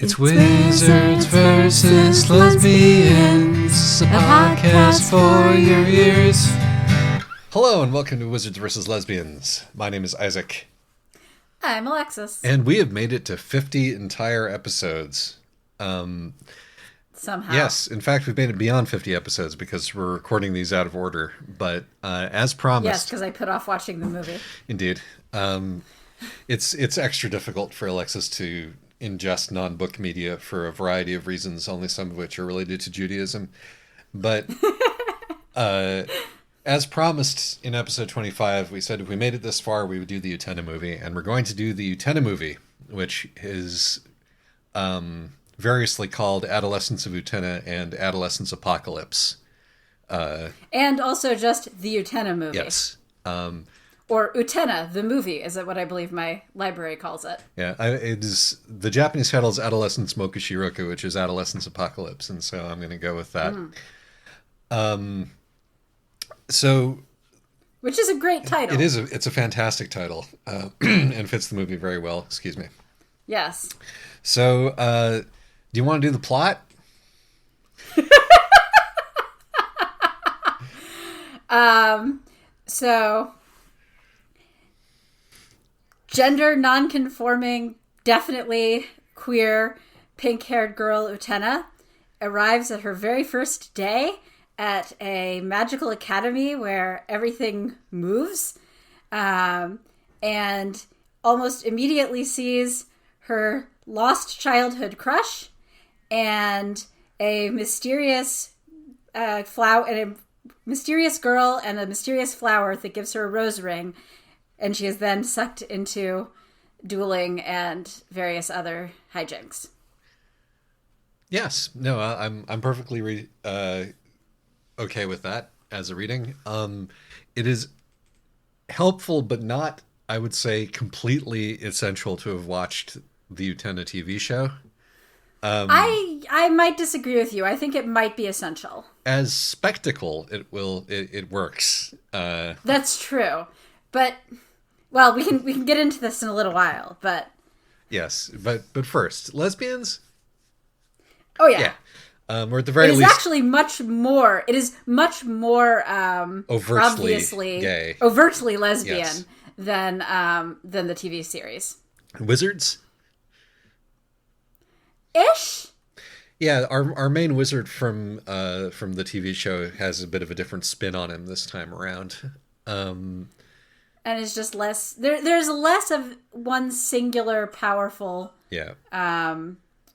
It's Wizards versus Lesbians, a podcast for your ears. Hello and welcome to Wizards versus Lesbians. My name is Isaac. I'm Alexis. And we have made it to 50 entire episodes. Somehow. Yes, in fact, we've made it beyond 50 episodes because we're recording these out of order. But as promised... Yes, because I put off watching the movie. Indeed. It's extra difficult for Alexis to ingest non-book media for a variety of reasons, only some of which are related to Judaism. But as promised in episode 25, we said if we made it this far, we would do the Utena movie. And we're going to do the Utena movie, which is variously called Adolescence of Utena and Adolescence Apocalypse. And also just the Utena movie. Yes. Or Utena, the movie, is what I believe my library calls it. Yeah, it is, the Japanese title is Adolescence Mokushiroku, which is Adolescence Apocalypse, and so I'm going to go with that. Which is a great title. It's a fantastic title, and fits the movie very well. Excuse me. Yes. So, do you want to do the plot? So, gender non-conforming, definitely queer, pink-haired girl Utena arrives at her very first day at a magical academy where everything moves, and almost immediately sees her lost childhood crush and a mysterious mysterious girl and a mysterious flower that gives her a rose ring, and she is then sucked into dueling and various other hijinks. Yes. No, I'm perfectly okay with that as a reading. It is helpful, but not, I would say, completely essential to have watched the Utena TV show. I might disagree with you. I think it might be essential. As spectacle, it works. That's true. But, well, we can get into this in a little while, but... Yes, but first, lesbians? Oh, yeah. Or at the very least... It is actually much more... It is much more... overtly obviously gay. Overtly lesbian, yes, than the TV series. Wizards? Ish? Yeah, our main wizard from the TV show has a bit of a different spin on him this time around. And it's just less... There's less of one singular powerful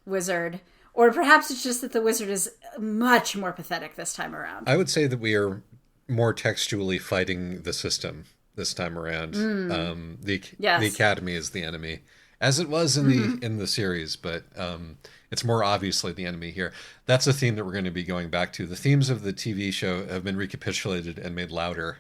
wizard. Or perhaps it's just that the wizard is much more pathetic this time around. I would say that we are more textually fighting the system this time around. The Academy is the enemy, as it was in the series, but it's more obviously the enemy here. That's a theme that we're going to be going back to. The themes of the TV show have been recapitulated and made louder.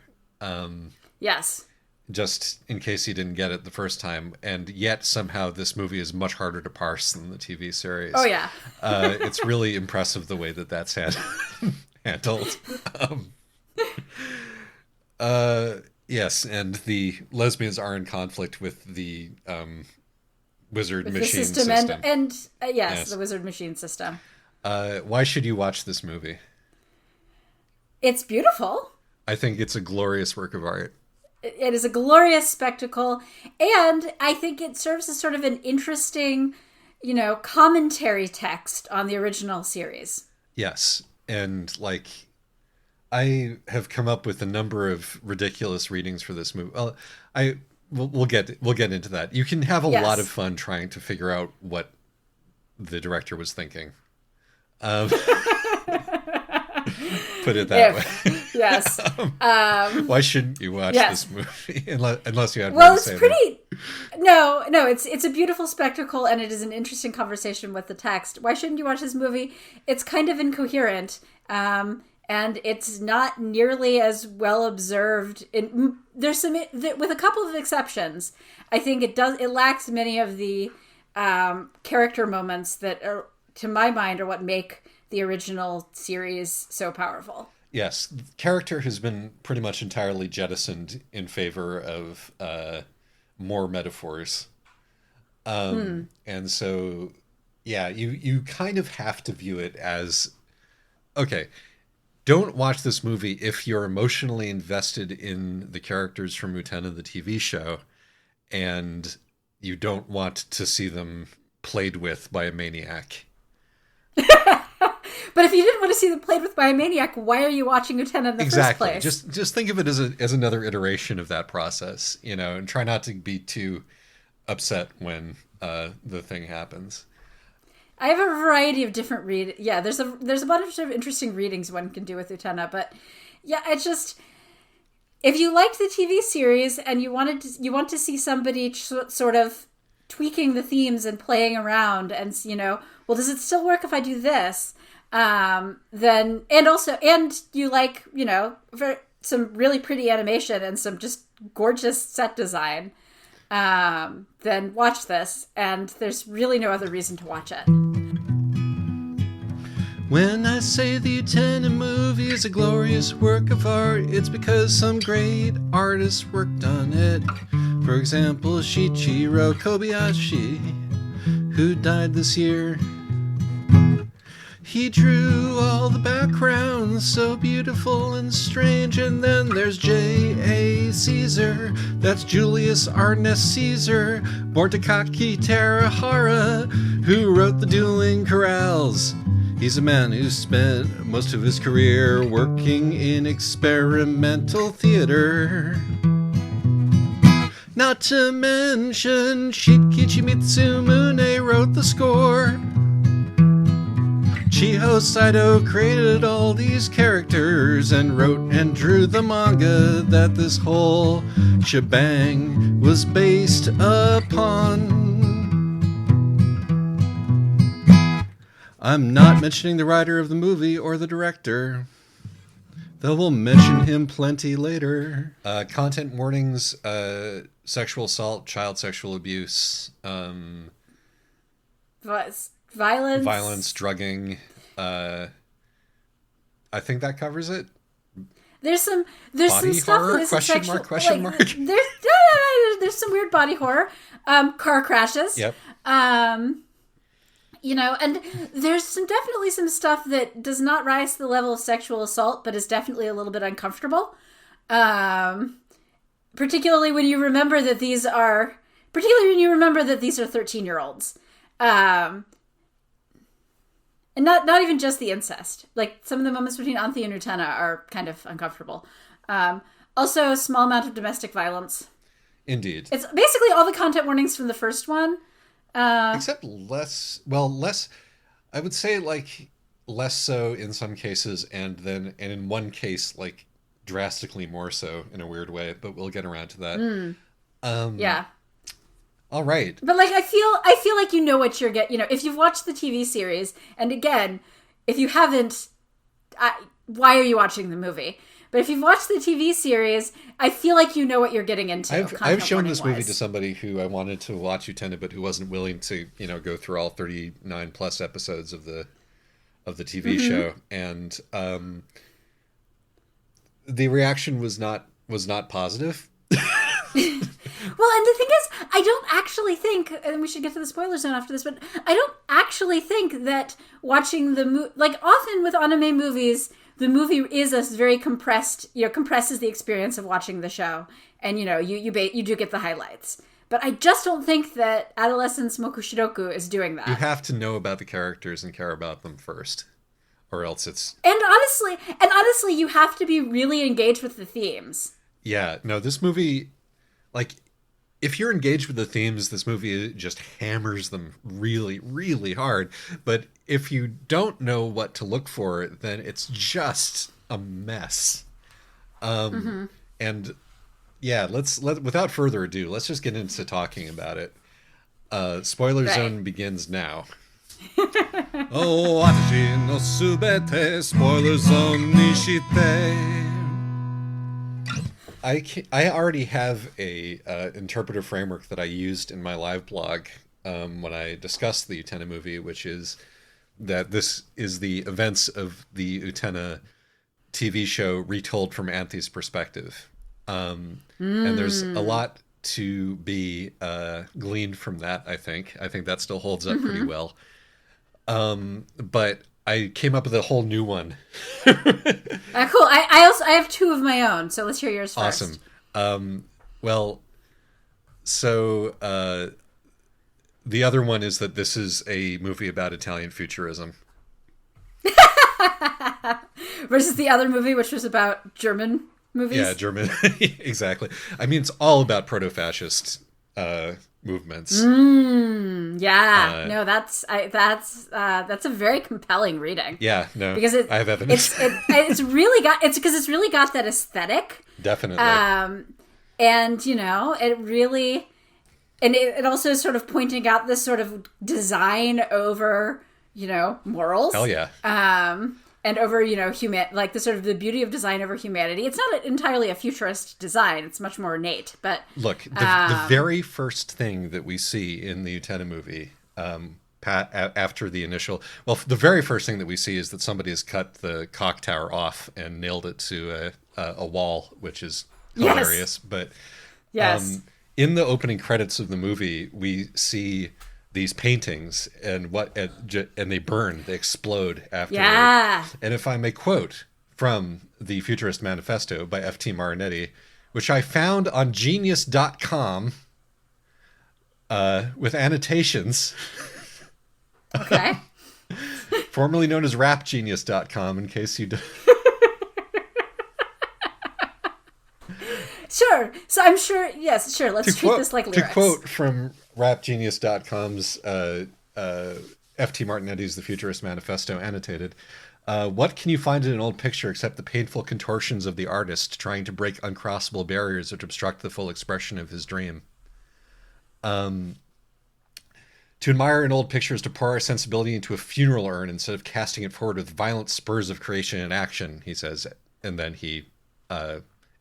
Yes. Just in case you didn't get it the first time, and yet somehow this movie is much harder to parse than the TV series. Oh, yeah. It's really impressive the way that that's handled. Yes, and the lesbians are in conflict with the wizard machine system. Yes, the wizard machine system. Why should you watch this movie? It's beautiful. I think it's a glorious work of art. It is a glorious spectacle, and I think it serves as sort of an interesting, commentary text on the original series. Yes, and I have come up with a number of ridiculous readings for this movie. Well, we'll get into that. You can have a lot of fun trying to figure out what the director was thinking. Put it that way. Yes. Why shouldn't you watch this movie unless you had? Well, it's pretty. No. It's a beautiful spectacle, and it is an interesting conversation with the text. Why shouldn't you watch this movie? It's kind of incoherent, and it's not nearly as well observed. There's some, with a couple of exceptions. I think it lacks many of the character moments that are, to my mind, are what make the original series so powerful. Yes, character has been pretty much entirely jettisoned in favor of more metaphors. And so Yeah, you kind of have to view it as, okay, don't watch this movie if you're emotionally invested in the characters from Utena, the TV show, and you don't want to see them played with by a maniac. But if you didn't want to see them played with by a maniac, why are you watching Utena in the first place? Just think of it as another iteration of that process, and try not to be too upset when the thing happens. I have a variety of different Yeah, there's a bunch of interesting readings one can do with Utena, but yeah, it's just, if you liked the TV series and you want to see somebody sort of tweaking the themes and playing around, and well, does it still work if I do this? Then and you like some really pretty animation and some just gorgeous set design. Then watch this, and there's really no other reason to watch it. When I say the Utena movie is a glorious work of art, it's because some great artists worked on it. For example, Shichiro Kobayashi, who died this year. He drew all the backgrounds so beautiful and strange. And then there's J.A. Caesar, that's Julius Arnest Caesar, born Takaki Terahara, who wrote The Dueling Chorales. He's a man who spent most of his career working in experimental theater. Not to mention Shikichi Mitsumune wrote the score. Chiho Saito created all these characters and wrote and drew the manga that this whole shebang was based upon. I'm not mentioning the writer of the movie or the director, though we'll mention him plenty later. Content warnings, sexual assault, child sexual abuse, violence, drugging. I think that covers it. There's some body stuff horror? that is Question sexual, mark? Question mark? There's some weird body horror, car crashes. Yep. And there's definitely some stuff that does not rise to the level of sexual assault, but is definitely a little bit uncomfortable. Particularly when you remember that these are 13-year-olds. And not even just the incest. Like, some of the moments between Anthy and Utena are kind of uncomfortable. Also, a small amount of domestic violence. Indeed. It's basically all the content warnings from the first one. Except less, I would say, like, less so in some cases, and in one case, like, drastically more so in a weird way, but we'll get around to that. Yeah. All right. But, like, I feel like you know what you're getting. If you've watched the TV series, and again, if you haven't, why are you watching the movie? But if you've watched the TV series, I feel like you know what you're getting into. I've shown this movie to somebody who I wanted to watch Utena, but who wasn't willing to, go through all 39 plus episodes of the TV show, and the reaction was not positive. Well, and the thing is, I don't actually think, and we should get to the spoiler zone after this, but I don't actually think that watching the movie, like, often with anime movies, the movie is a very compressed, compresses the experience of watching the show, and you do get the highlights. But I just don't think that Adolescence Mokushiroku is doing that. You have to know about the characters and care about them first, or else it's. And honestly, you have to be really engaged with the themes. Yeah, no, this movie, like, if you're engaged with the themes, this movie just hammers them really, really hard. But if you don't know what to look for, then it's just a mess. And yeah, without further ado, let's just get into talking about it. Spoiler zone begins now. Oh, watashi no subete spoiler zone ni shite. I already have a interpretive framework that I used in my live blog when I discussed the Utena movie, which is that this is the events of the Utena TV show retold from Anthy's perspective. And there's a lot to be gleaned from that, I think. I think that still holds up pretty well. But I came up with a whole new one. Cool. I have two of my own, so let's hear yours first. Awesome. Well, so the other one is that this is a movie about Italian futurism. Versus the other movie, which was about German movies. Yeah, German. Exactly. I mean, it's all about proto-fascist movements. Yeah. No, that's a very compelling reading. Yeah. No. Because I have evidence. It's really got that aesthetic. Definitely. And it really, and it also is sort of pointing out this sort of design over morals. Hell yeah. And over, like the sort of the beauty of design over humanity. It's not entirely a futurist design. It's much more innate. But look, the very first thing that we see in the Utena movie, after the initial, the very first thing that we see is that somebody has cut the cock tower off and nailed it to a wall, which is hilarious. Yes. But yes. In the opening credits of the movie, we see these paintings and they burn, they explode afterward. Yeah. And if I may quote from the Futurist Manifesto by F.T. Marinetti, which I found on genius.com with annotations. Okay. Formerly known as rapgenius.com, in case you... Sure. So I'm sure, yes, sure. Let's treat this like lyrics. To quote from rapgenius.com's F.T. Martinetti's The Futurist Manifesto, annotated, what can you find in an old picture except the painful contortions of the artist trying to break uncrossable barriers which obstruct the full expression of his dream? To admire an old picture is to pour our sensibility into a funeral urn instead of casting it forward with violent spurs of creation and action, he says. And then he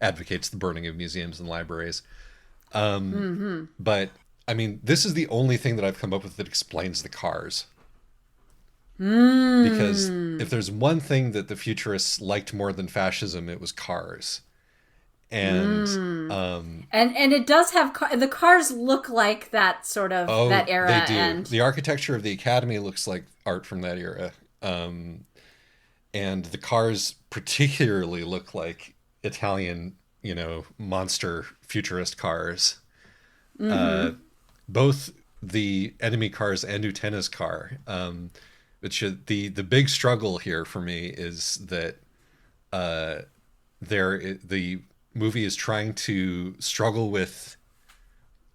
advocates the burning of museums and libraries. But, I mean, this is the only thing that I've come up with that explains the cars. Because if there's one thing that the futurists liked more than fascism, it was cars. And and it does have the cars look like that sort of that era. They do. And the architecture of the Academy looks like art from that era. And the cars particularly look like Italian, monster futurist cars. Both the enemy cars and Utena's car. The big struggle here for me is that the movie is trying to struggle with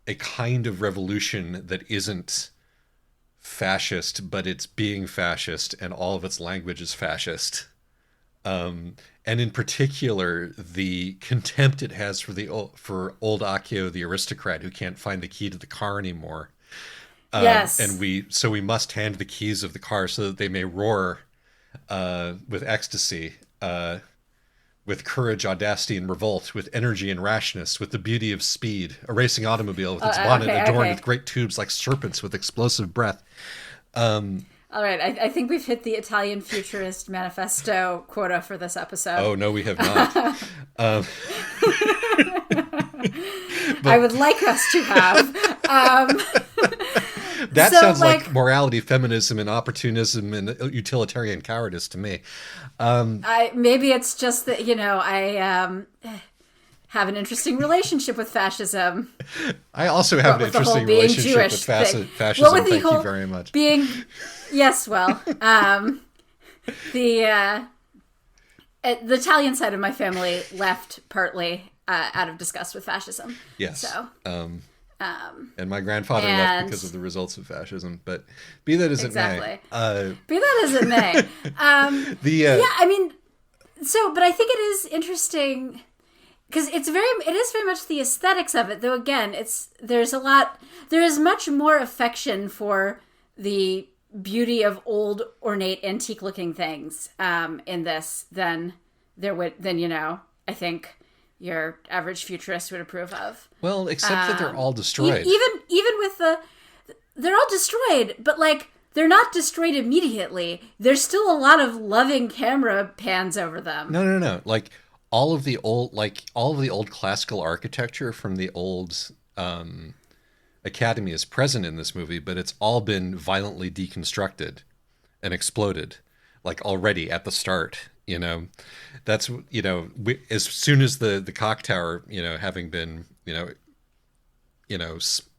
a kind of revolution that isn't fascist, but it's being fascist, and all of its language is fascist. And in particular, the contempt it has for old Accio, the aristocrat who can't find the key to the car anymore. Yes. And we must hand the keys of the car so that they may roar with ecstasy, with courage, audacity, and revolt, with energy and rashness, with the beauty of speed, a racing automobile with its bonnet adorned with great tubes like serpents with explosive breath. All right, I think we've hit the Italian Futurist Manifesto quota for this episode. Oh, no, we have not. I would like us to have. That sounds like morality, feminism, and opportunism and utilitarian cowardice to me. Maybe it's just that, I have an interesting relationship with fascism. I also have an interesting relationship with fascism. Thank you very much. Yes, well, the Italian side of my family left partly out of disgust with fascism. Yes. So, and my grandfather left because of the results of fascism. But be that as it may. Be that as it may. Yeah, I mean, but I think it is interesting because it is very much the aesthetics of it. Though again, there is much more affection for the beauty of old, ornate, antique-looking things in this than I think your average futurist would approve of. Well, except that they're all destroyed. Even with they're all destroyed, but they're not destroyed immediately. There's still a lot of loving camera pans over them. No. All of the old classical architecture from the old Academy is present in this movie, but it's all been violently deconstructed. and exploded, like already at the start. That's as soon as the cock tower, having been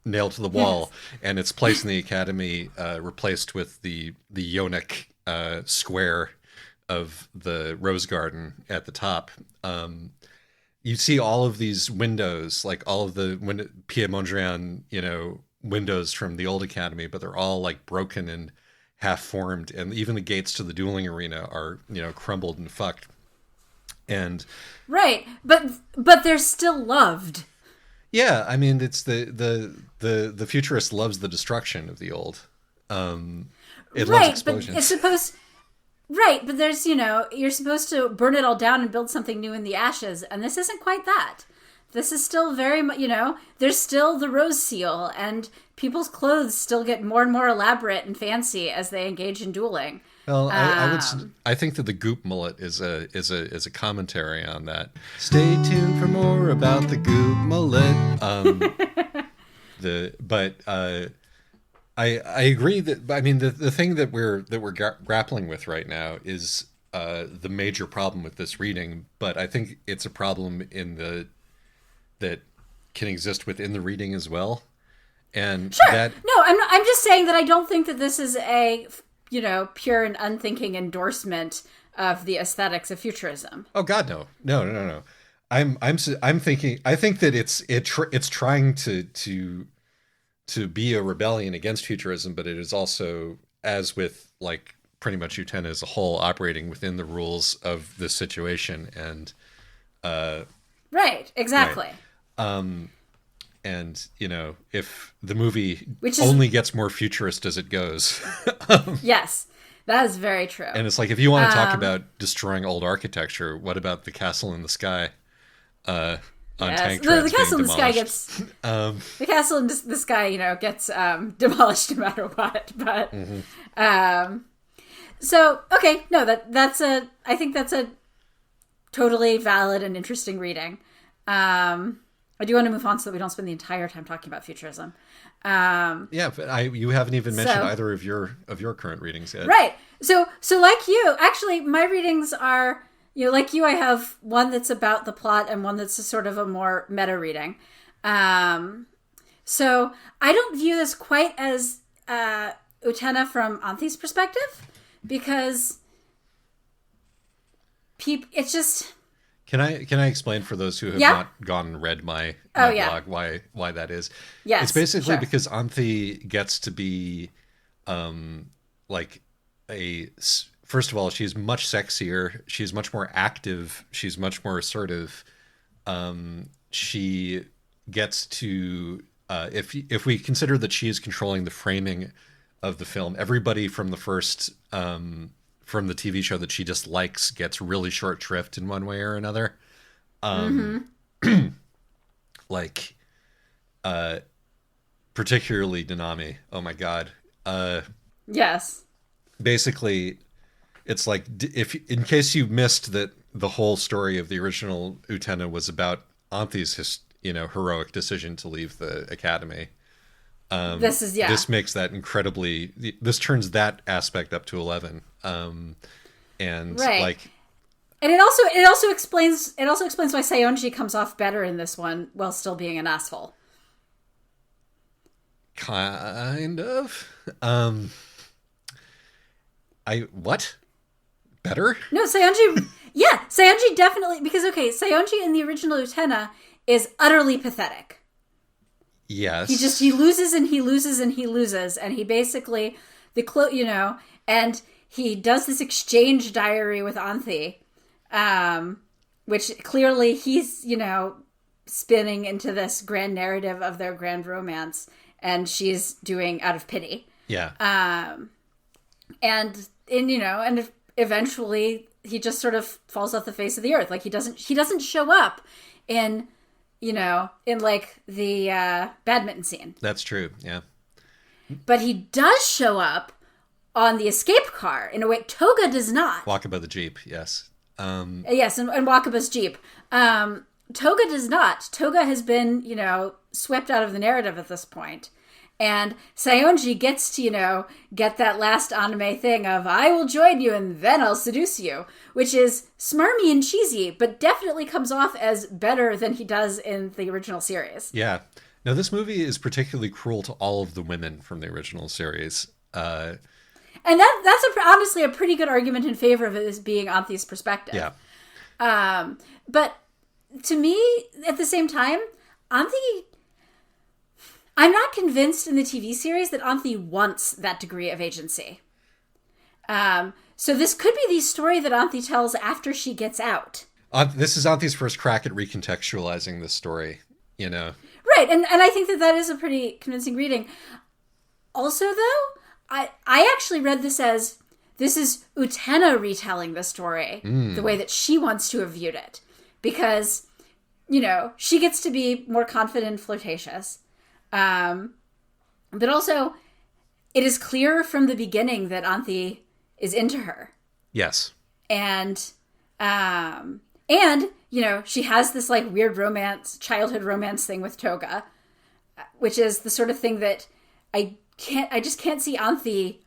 nailed to the wall, Yes. and its place in the academy replaced with the Yonic square of the rose garden at the top. You see all of these windows, like all of the Pierre Mondrian, windows from the old academy, but they're all like broken and half formed, and even the gates to the dueling arena are crumbled and fucked. And right, but they're still loved. Yeah, I mean, it's the futurist loves the destruction of the old. It loves explosions. But it's supposed. Right, but there's, you're supposed to burn it all down and build something new in the ashes, and this isn't quite that. This is still very much, there's still the rose seal, and people's clothes still get more and more elaborate and fancy as they engage in dueling. Well, I think that the goop mullet is a commentary on that. Stay tuned for more about the goop mullet. I agree that, I mean, the thing that we're grappling with right now is the major problem with this reading, but I think it's a problem that can exist within the reading as well. And sure. No, I'm just saying that I don't think that this is a pure and unthinking endorsement of the aesthetics of futurism. Oh God, no. I'm thinking. I think that it's trying to be a rebellion against futurism, but it is also, as with like pretty much Utena as a whole, operating within the rules of this situation. And right, exactly. Right. And if the movie only gets more futurist as it goes. Yes, that is very true. And it's like, if you want to talk about destroying old architecture, what about the castle in the sky? Tank the castle in the sky gets the castle in the sky, gets demolished no matter what. But so okay, no, I think that's a totally valid and interesting reading. I do want to move on so that we don't spend the entire time talking about futurism. Yeah, but you haven't even mentioned either of your current readings yet. Right. So like you, actually, my readings are, like you, I have one that's about the plot and one that's a sort of a more meta reading. So I don't view this quite as Utena from Anthi's perspective, because it's just... Can I explain for those who have not gone and read my blog why that is? Yes, it's basically because Anthi gets to be like first of all, she's much sexier, she's much more active, she's much more assertive. She gets to if we consider that she is controlling the framing of the film, everybody from the first from the TV show that she dislikes gets really short shrift in one way or another. Like, particularly Nanami. Oh my God. Yes. Basically, it's like, in case you missed that the whole story of the original Utena was about Anthi's, heroic decision to leave the academy. This makes that this turns that aspect up to 11. And right. like, and it also explains why Sayonji comes off better in this one while still being an asshole. Kind of. What? Better? No, Sayonji. Yeah, Sayonji definitely, because Sayonji in the original Utena is utterly pathetic. Yes. He loses and he loses and he loses, and he basically and he does this exchange diary with Anthi, which clearly he's spinning into this grand narrative of their grand romance, and she's doing out of pity. Yeah. And eventually he just sort of falls off the face of the earth. Like he doesn't show up in like the badminton scene. That's true, yeah. But he does show up on the escape car in a way Toga does not. Wakaba the Jeep, yes. Yes, and Wakaba's Jeep. Toga does not. Toga has been, swept out of the narrative at this point. And Saionji gets to, get that last anime thing of, I will join you and then I'll seduce you, which is smarmy and cheesy, but definitely comes off as better than he does in the original series. Yeah. Now, this movie is particularly cruel to all of the women from the original series. And that's honestly a pretty good argument in favor of it as being Anthe's perspective. Yeah. But to me, at the same time, Anthe... I'm not convinced in the TV series that Anthe wants that degree of agency. So this could be the story that Anthe tells after she gets out. This is Anthe's first crack at recontextualizing this story, Right, and I think that is a pretty convincing reading. Also, though, I actually read this as, this is Utena retelling the story the way that she wants to have viewed it. Because, she gets to be more confident and flirtatious. But also, it is clear from the beginning that Anthe is into her. Yes. And she has this like weird childhood romance thing with Toga, which is the sort of thing that I just can't see Anthe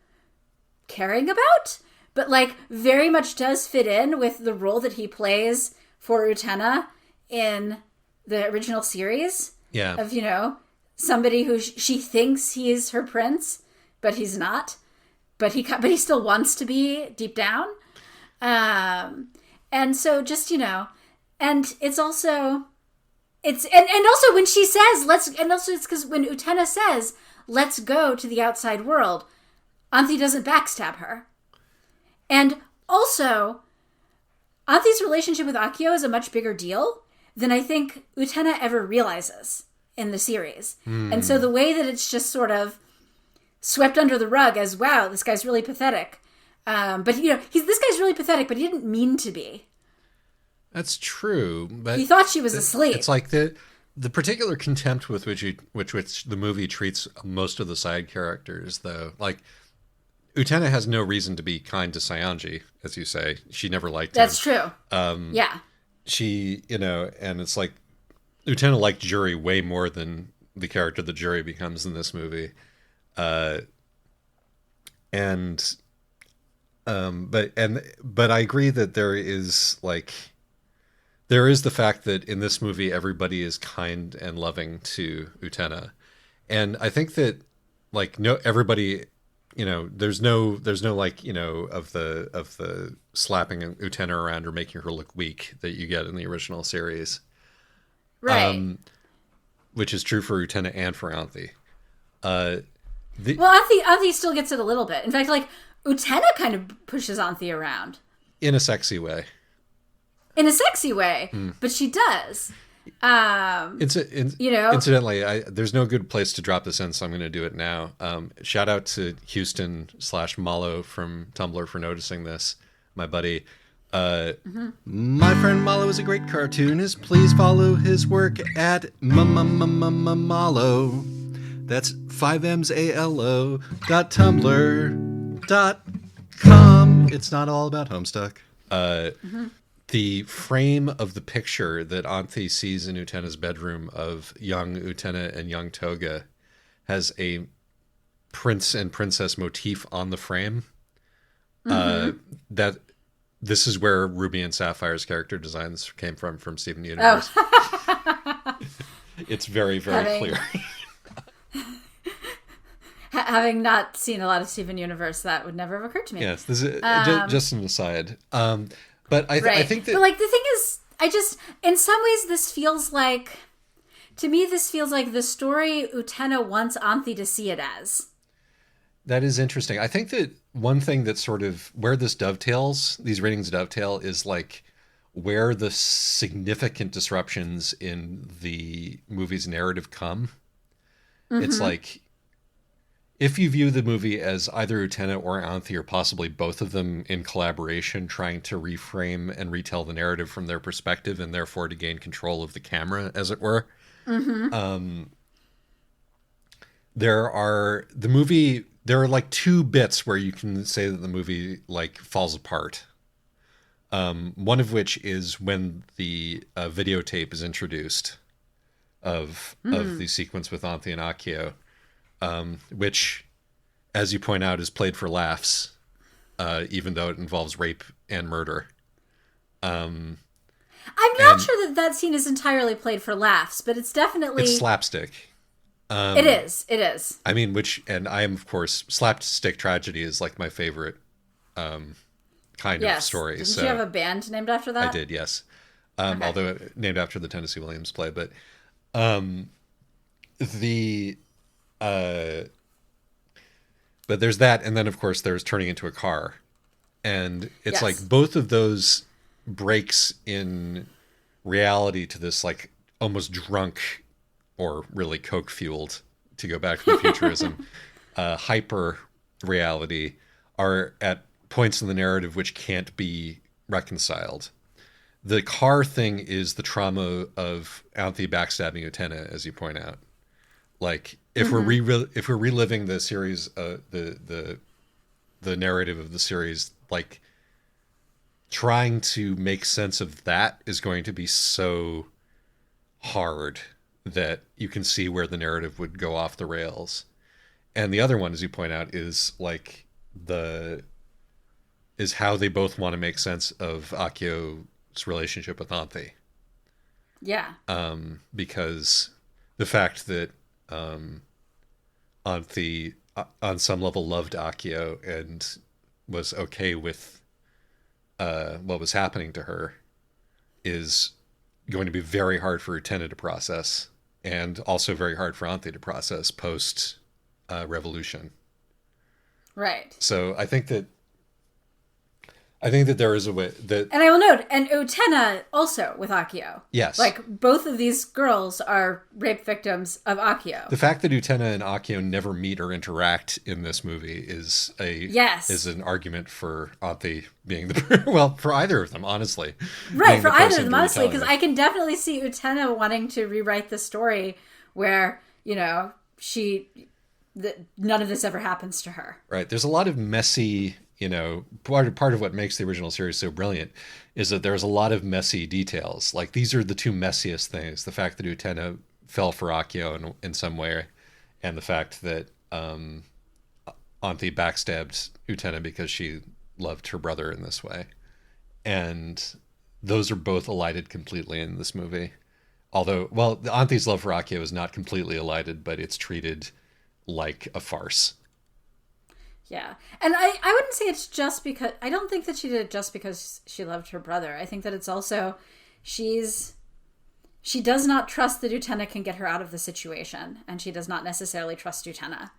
caring about, but like very much does fit in with the role that he plays for Utena in the original series. Yeah. Of, somebody who she thinks he is her prince, but he's not. But he still wants to be deep down. And so just, and it's also, and also when she says, it's because when Utena says, let's go to the outside world, Anthe doesn't backstab her. And also, Anthe's relationship with Akio is a much bigger deal than I think Utena ever realizes in the series. And so the way that it's just sort of swept under the rug as, wow, this guy's really pathetic. But, this guy's really pathetic, but he didn't mean to be. That's true. But he thought she was asleep. It's like the particular contempt with which the movie treats most of the side characters, though. Like, Utena has no reason to be kind to Saionji, as you say. She never liked him. That's true. Yeah. She, and it's like, Utena liked Juri way more than the character that Juri becomes in this movie. But I agree that there is the fact that in this movie everybody is kind and loving to Utena. And I think that everybody, there's no like, of the slapping Utena around or making her look weak that you get in the original series. Right. Which is true for Utena and for Anthe. Anthe still gets it a little bit. In fact, like, Utena kind of pushes Anthe around. In a sexy way. But she does. Incidentally, there's no good place to drop this in, so I'm going to do it now. Shout out to Houston/Malo from Tumblr for noticing this, my buddy. My friend Malo is a great cartoonist. Please follow his work at Malo. That's 5msalo.tumblr.com. It's not all about Homestuck. The frame of the picture that Anthe sees in Utena's bedroom of young Utena and young Toga has a prince and princess motif on the frame. That this is where Ruby and Sapphire's character designs came from Steven Universe. Oh. It's very, very clear. Having not seen a lot of Steven Universe, that would never have occurred to me. Yes, this is just an aside. But I think that... But, like, the thing is, in some ways, this feels like the story Utena wants Anthe to see it as. That is interesting. I think that one thing that sort of, where these ratings dovetail, is, like, where the significant disruptions in the movie's narrative come. It's like, if you view the movie as either Utena or Anthe, or possibly both of them in collaboration, trying to reframe and retell the narrative from their perspective, and therefore to gain control of the camera, as it were, there are like two bits where you can say that the movie like falls apart. One of which is when the videotape is introduced of the sequence with Anthe and Akio. which, as you point out, is played for laughs, even though it involves rape and murder. I'm not sure that scene is entirely played for laughs, but it's definitely... It's slapstick. It is. I mean, and I am, of course, slapstick tragedy is like my favorite kind of story. Didn't you have a band named after that? I did, yes. Okay. Although named after the Tennessee Williams play, but but there's that, and then of course there's turning into a car, and it's like both of those breaks in reality to this like almost drunk or really coke fueled, to go back to the futurism, hyper reality are at points in the narrative which can't be reconciled. The car thing is the trauma of Anthony backstabbing Utena, as you point out. Like if we're reliving the series, the narrative of the series, like trying to make sense of that is going to be so hard that you can see where the narrative would go off the rails. And the other one, as you point out, is like is how they both want to make sense of Akio's relationship with Anthe. Yeah. Because the fact that Anthe on some level loved Akio and was okay with what was happening to her is going to be very hard for Utena to process, and also very hard for Anthe to process post revolution. Right. So I think that there is a way that... And I will note, and Utena also with Akio. Yes. Like, both of these girls are rape victims of Akio. The fact that Utena and Akio never meet or interact in this movie is an argument for Anthe being the... well, for either of them, honestly. Right, for either of them, honestly, because I can definitely see Utena wanting to rewrite the story where, you know, none of this ever happens to her. Right. There's a lot of messy... You know, part of what makes the original series so brilliant is that there's a lot of messy details. Like, these are the two messiest things. The fact that Utena fell for Akio in some way, and the fact that Anthe backstabbed Utena because she loved her brother in this way. And those are both elided completely in this movie. Although, well, Anthe's love for Akio is not completely elided, but it's treated like a farce. Yeah. And I wouldn't say it's just because... I don't think that she did it just because she loved her brother. I think that it's also... She does not trust that Utena can get her out of the situation. And she does not necessarily trust Utena.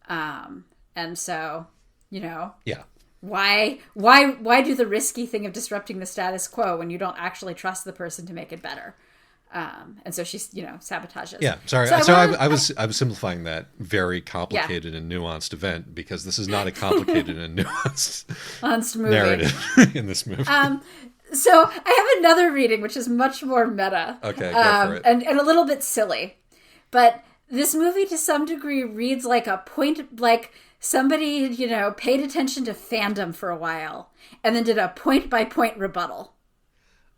And so, you know... Yeah. Why do the risky thing of disrupting the status quo when you don't actually trust the person to make it better? And so she's, you know, sabotages. Yeah, sorry. So I was simplifying that very complicated and nuanced event, because this is not a complicated and nuanced movie. Narrative in this movie. So I have another reading, which is much more meta. Okay, go for it. And a little bit silly. But this movie, to some degree, reads like a point, like somebody, you know, paid attention to fandom for a while and then did a point-by-point rebuttal.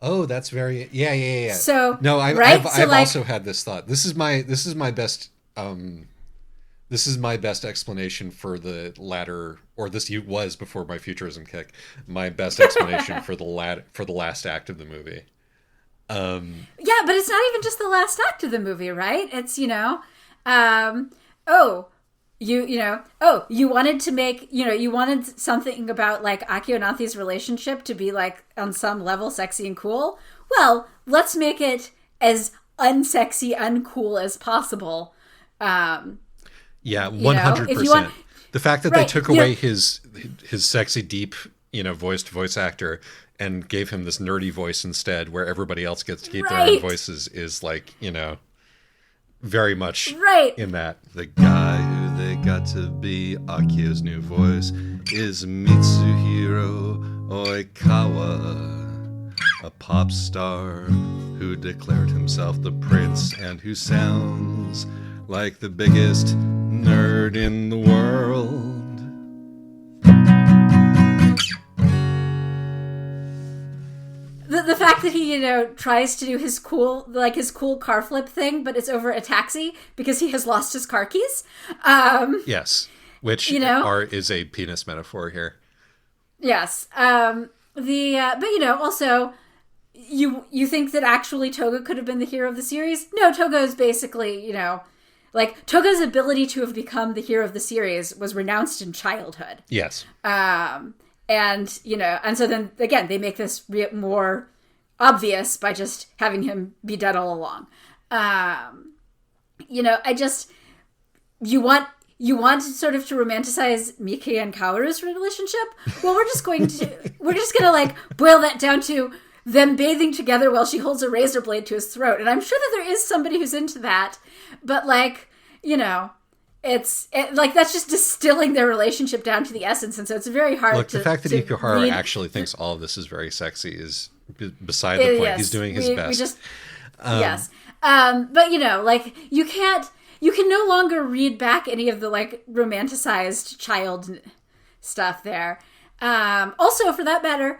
Oh, that's very yeah. So no, I've like, also had this thought. This is my best explanation for the latter, or this was before my futurism kick. My best explanation for the last act of the movie. Yeah, but it's not even just the last act of the movie, right? It's, you know, you wanted to make, you know, you wanted something about like Akio and Anthe's relationship to be like on some level sexy and cool. Well, let's make it as unsexy, uncool as possible. Yeah, 100%. The fact that they took away his sexy, deep, you know, voice actor and gave him this nerdy voice instead, where everybody else gets to keep their own voices, is like, you know, very much in that. The guy who they got to be Akio's new voice is Mitsuhiro Oikawa, a pop star who declared himself the prince and who sounds like the biggest nerd in the world. the fact that he, tries to do his cool car flip thing, but it's over a taxi because he has lost his car keys. Yes, which is a penis metaphor here. Yes. But also, you think that actually Toga could have been the hero of the series? No, Toga is basically, Toga's ability to have become the hero of the series was renounced in childhood. Yes. And so then again, they make this more obvious by just having him be dead all along. You want sort of to romanticize Miki and Kaoru's relationship? Well, we're just gonna boil that down to them bathing together while she holds a razor blade to his throat. And I'm sure that there is somebody who's into that, but that's just distilling their relationship down to the essence, and so it's very hard. Look, the fact that Ikuhara actually thinks all of this is very sexy is beside the point. Yes, he's doing his best. Yes, but you can no longer read back any of the romanticized child stuff there. Also, for that matter,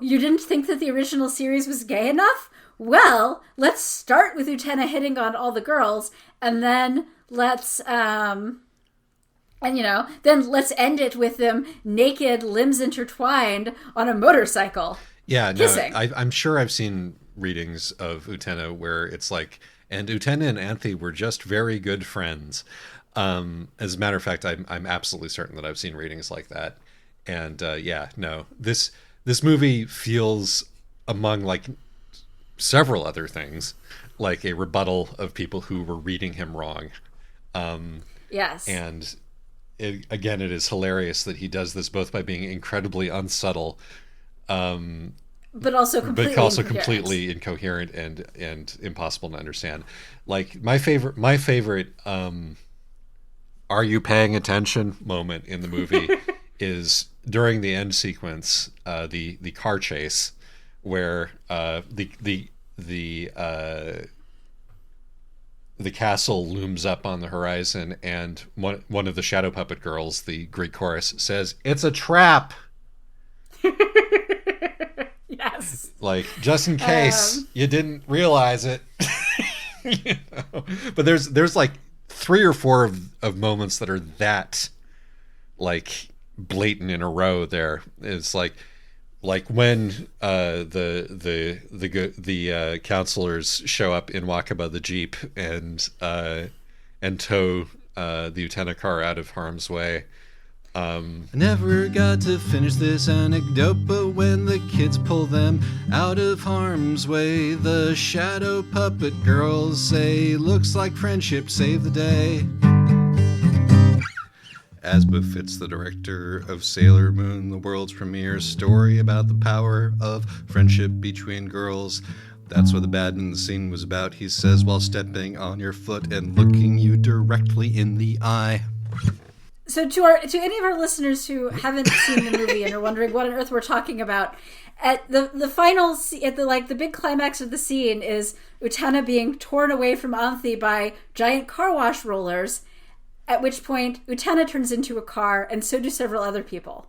you didn't think that the original series was gay enough? Well, let's start with Utena hitting on all the girls, and then let's end it with them naked, limbs intertwined on a motorcycle. Yeah, kissing. No, I'm sure I've seen readings of Utena where it's and Utena and Anthe were just very good friends. As a matter of fact, I'm absolutely certain that I've seen readings like that. And this movie feels, among several other things, like a rebuttal of people who were reading him wrong. Yes. And it is hilarious that he does this both by being incredibly unsubtle, but also completely incoherent and impossible to understand. My favorite are you paying attention moment in the movie is during the end sequence, the car chase, where the castle looms up on the horizon, and one of the shadow puppet girls, the Greek chorus, says, "It's a trap." Yes. Just in case you didn't realize it. But there's 3 or 4 of moments that are that blatant in a row there. It's like when the counselors show up in Wakaba the Jeep and tow the Utena car out of harm's way. I never got to finish this anecdote, but when the kids pull them out of harm's way, the shadow puppet girls say, "Looks like friendship saved the day." As befits the director of Sailor Moon, the world's premiere story about the power of friendship between girls. That's what the badminton scene was about, he says, while stepping on your foot and looking you directly in the eye. So to any of our listeners who haven't seen the movie and are wondering what on earth we're talking about, at the final, at the big climax of the scene is Utena being torn away from Anthe by giant car wash rollers, at which point Utena turns into a car, and so do several other people.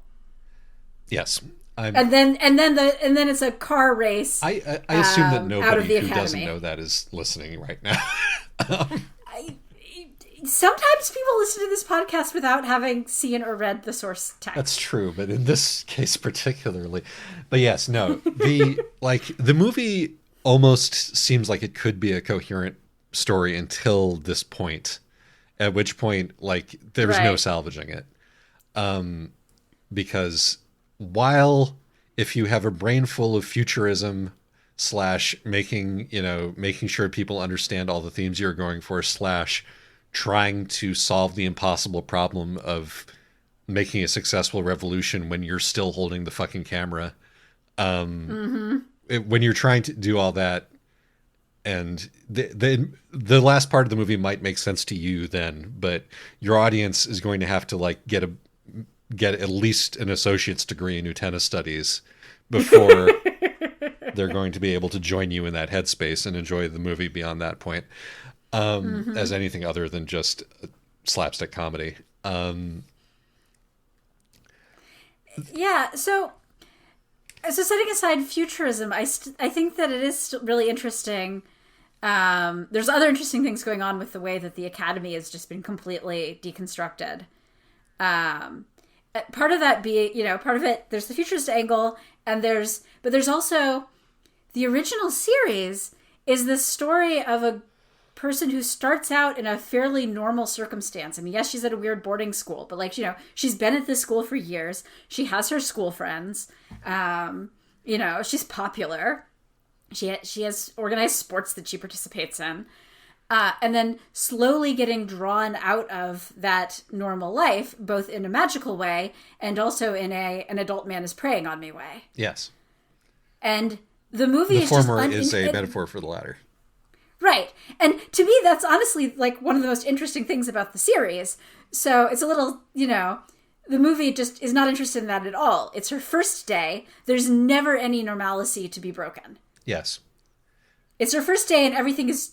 Yes. And then it's a car race. I assume that nobody who doesn't know that is listening right now. Sometimes people listen to this podcast without having seen or read the source text. That's true, but in this case particularly. But yes, no. The movie almost seems like it could be a coherent story until this point, at which point there's no salvaging it. Because while if you have a brain full of futurism / making sure people understand all the themes you're going for / trying to solve the impossible problem of making a successful revolution when you're still holding the fucking camera. When you're trying to do all that, and the last part of the movie might make sense to you then, but your audience is going to have to get at least an associate's degree in Utena studies before they're going to be able to join you in that headspace and enjoy the movie beyond that point. As anything other than just slapstick comedy. Yeah, so So setting aside futurism, I think that it is really interesting. There's other interesting things going on with the way that the Academy has just been completely deconstructed. Part of that part of it, there's the futurist angle, but there's also the original series is the story of a person who starts out in a fairly normal circumstance. I mean, yes, she's at a weird boarding school, but like, she's been at this school for years. She has her school friends. She's popular. She has organized sports that she participates in. And then slowly getting drawn out of that normal life, both in a magical way and also in an adult man is preying on me way. Yes. And the movie the former is a metaphor for the latter. Right. And to me, that's honestly like one of the most interesting things about the series. So it's a little, the movie just is not interested in that at all. It's her first day. There's never any normalcy to be broken. Yes. It's her first day and everything is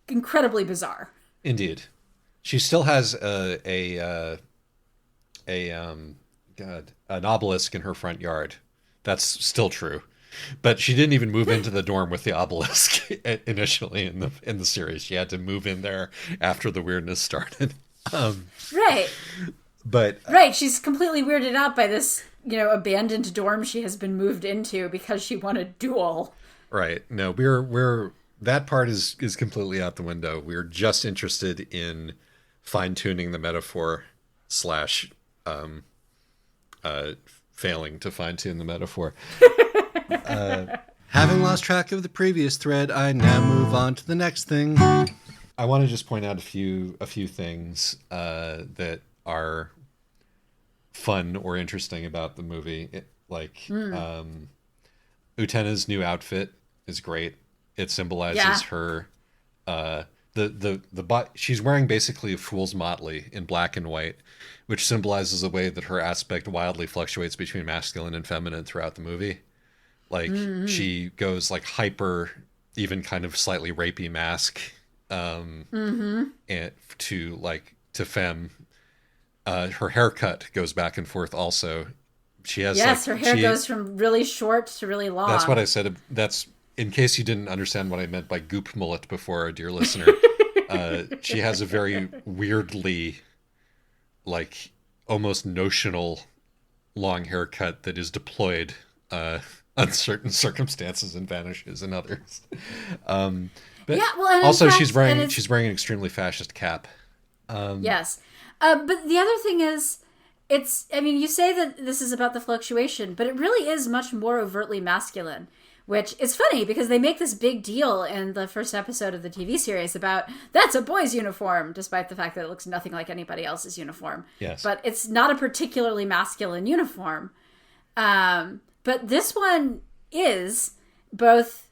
incredibly bizarre. Indeed. She still has an obelisk in her front yard. That's still true. But she didn't even move into the dorm with the obelisk initially in the series. She had to move in there after the weirdness started. Right. But right, she's completely weirded out by this, abandoned dorm she has been moved into because she won a duel. Right. No, we're that part is completely out the window. We're just interested in fine-tuning the metaphor / failing to fine-tune the metaphor. Having lost track of the previous thread, I now move on to the next thing. I want to just point out a few things that are fun or interesting about the movie. Utena's new outfit is great. It symbolizes her. She's wearing basically a fool's motley in black and white, which symbolizes the way that her aspect wildly fluctuates between masculine and feminine throughout the movie. She goes like hyper, even kind of slightly rapey mask, and to femme. Her haircut goes back and forth also. She has her hair goes from really short to really long. That's what I said. That's in case you didn't understand what I meant by goop mullet before, dear listener. She has a very weirdly, almost notional long haircut that is deployed on certain circumstances and vanishes in others. But also she's wearing an extremely fascist cap. Yes. But the other thing is, you say that this is about the fluctuation, but it really is much more overtly masculine, which is funny because they make this big deal in the first episode of the TV series about that's a boy's uniform, despite the fact that it looks nothing like anybody else's uniform. Yes. But it's not a particularly masculine uniform. But this one is both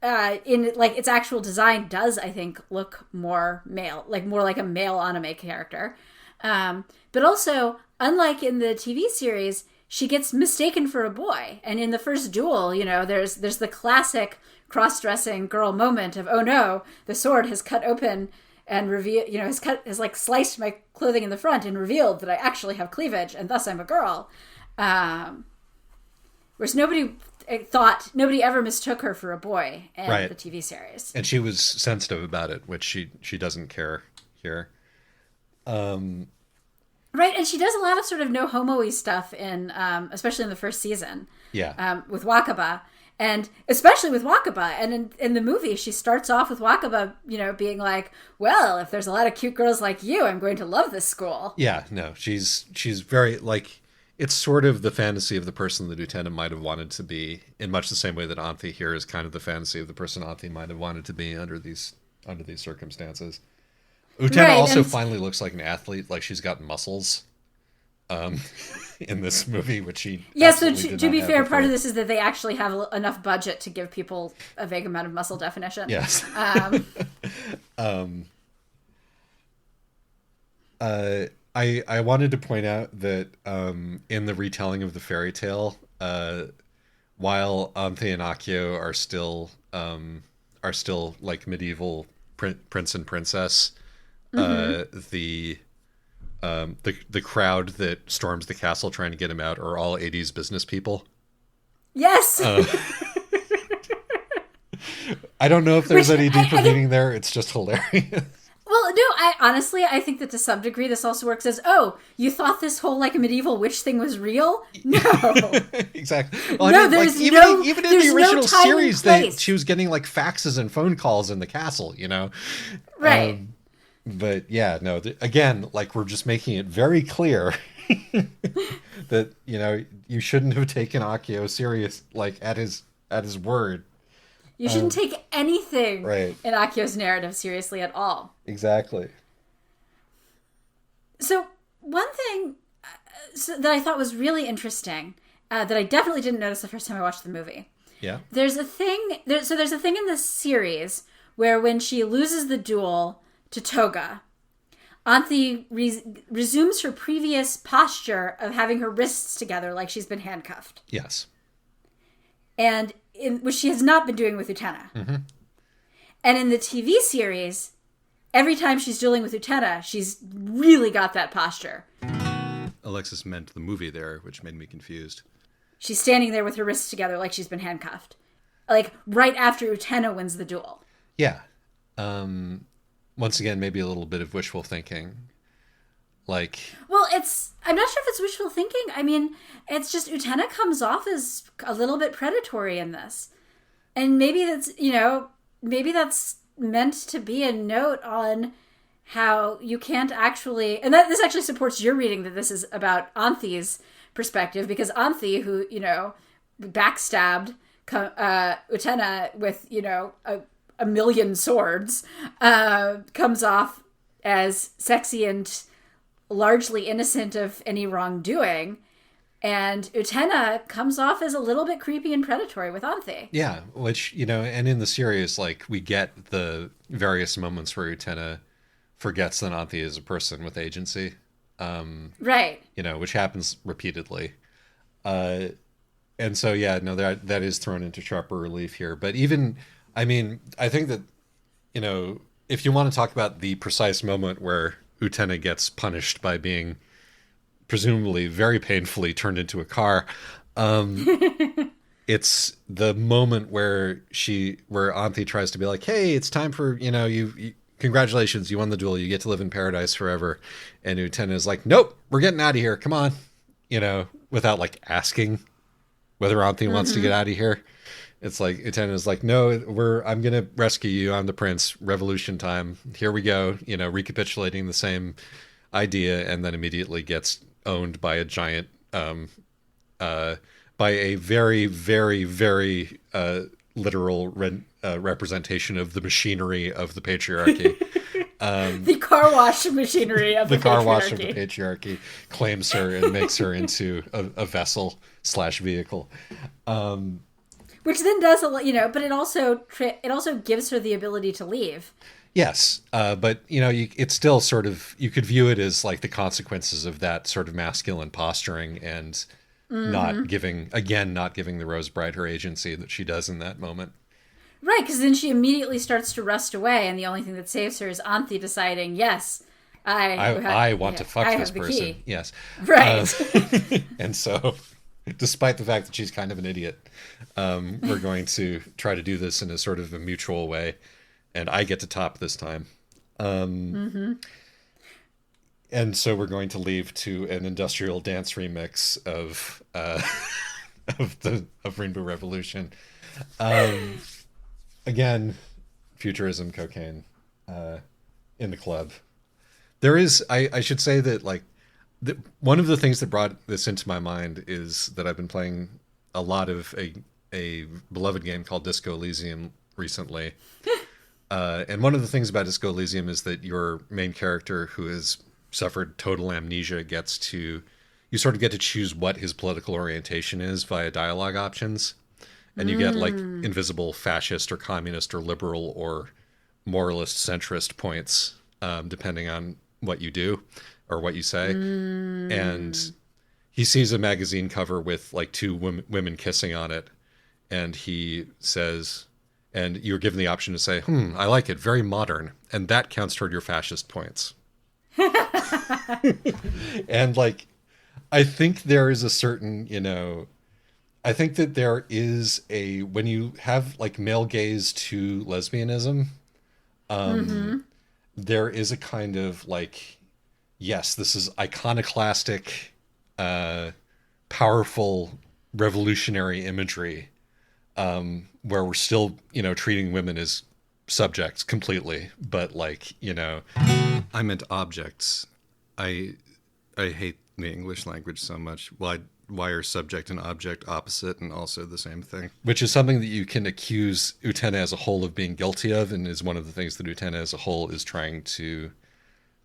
its actual design does, I think, look more male, more like a male anime character. But also, unlike in the TV series, she gets mistaken for a boy. And in the first duel, there's the classic cross-dressing girl moment of, oh no, the sword has cut open and has sliced my clothing in the front and revealed that I actually have cleavage and thus I'm a girl. Whereas nobody ever mistook her for a boy in the TV series. And she was sensitive about it, which she doesn't care here. Right, and she does a lot of sort of no homo-y stuff in, especially in the first season. Yeah. With Wakaba, and especially with Wakaba, and in the movie, she starts off with Wakaba, being like, "Well, if there's a lot of cute girls like you, I'm going to love this school." Yeah, no, she's very it's sort of the fantasy of the person that Utena might have wanted to be, in much the same way that Anthe here is kind of the fantasy of the person Anthe might have wanted to be under these circumstances. Utena also finally looks like an athlete, like she's got muscles in this movie, which she so to be fair, part of this is that they actually have enough budget to give people a vague amount of muscle definition. Yes. I wanted to point out that in the retelling of the fairy tale, while Anthe and Akio are still like medieval prince and princess, the crowd that storms the castle trying to get him out are all 80s business people. Yes. I don't know if there's any deeper meaning there. It's just hilarious. Well, no, I think that to some degree this also works as, oh, you thought this whole like medieval witch thing was real? No. Exactly. Well, no, there's even in the original series, she was getting like faxes and phone calls in the castle, you know? Right. But yeah, no, again, like we're just making it very clear that, you know, you shouldn't have taken Akio serious, like at his word. You shouldn't take anything right. in Akio's narrative seriously at all. Exactly. So one thing that I thought was really interesting, that I definitely didn't notice the first time I watched the movie. Yeah. There's a thing in this series where when she loses the duel to Toga, Anthy resumes her previous posture of having her wrists together like she's been handcuffed. Yes. And which she has not been doing with Utena. Mm-hmm. And in the TV series, every time she's dueling with Utena, she's really got that posture. Alexis meant the movie there, which made me confused. She's standing there with her wrists together like she's been handcuffed. Like, right after Utena wins the duel. Yeah. Once again, maybe a little bit of wishful thinking. Like... Well, I'm not sure if it's wishful thinking. I mean, it's just Utena comes off as a little bit predatory in this. And maybe that's meant to be a note on how you can't actually... And this actually supports your reading that this is about Anthy's perspective, because Anthy, who, you know, backstabbed Utena with, you know, a million swords, comes off as sexy and largely innocent of any wrongdoing. And Utena comes off as a little bit creepy and predatory with Anthy. Yeah, which, you know, and in the series, like, we get the various moments where Utena forgets that Anthy is a person with agency. Right. You know, which happens repeatedly. And so, yeah, no, that is thrown into sharper relief here. But even, I mean, I think that, you know, if you want to talk about the precise moment where Utena gets punished by being presumably very painfully turned into a car, it's the moment where Anthy tries to be like, hey, it's time for, you know, you congratulations, you won the duel, you get to live in paradise forever. And Utena is like, nope, we're getting out of here, come on, you know, without like asking whether Anthy wants to get out of here. It's like Utena is like, no, I'm gonna rescue you, I'm the prince, revolution time, here we go, you know, recapitulating the same idea, and then immediately gets owned by a giant by a very, very, very literal representation of the machinery of the patriarchy. The car wash machinery of the patriarchy. Car wash of the patriarchy claims her and makes her into a vessel / vehicle. Which then does a lot, you know, but it also gives her the ability to leave. Yes, but, you know, it's still sort of, you could view it as like the consequences of that sort of masculine posturing and not giving the Rose Bride her agency that she does in that moment. Right, because then she immediately starts to rust away, and the only thing that saves her is Anthy deciding, yes, I want to fuck this person. Key. Yes. Right. And so, despite the fact that she's kind of an idiot, we're going to try to do this in a sort of a mutual way. And I get to top this time. And so we're going to leave to an industrial dance remix of Rainbow Revolution. Again, futurism, cocaine, in the club. There is, I should say that, like, one of the things that brought this into my mind is that I've been playing a lot of a beloved game called Disco Elysium recently. And one of the things about Disco Elysium is that your main character, who has suffered total amnesia, you sort of get to choose what his political orientation is via dialogue options. And you get like invisible fascist or communist or liberal or moralist centrist points, depending on what you do or what you say. And he sees a magazine cover with like two women kissing on it. And he says... And you're given the option to say, I like it, very modern. And that counts toward your fascist points. And, like, I think there is a certain, you know, I think that there is when you have like male gaze to lesbianism, there is a kind of like, yes, this is iconoclastic, powerful, revolutionary imagery, where we're still, treating women as subjects completely, but like, I meant objects. I hate the English language so much. Why are subject and object opposite and also the same thing? Which is something that you can accuse Utena as a whole of being guilty of, and is one of the things that Utena as a whole is trying to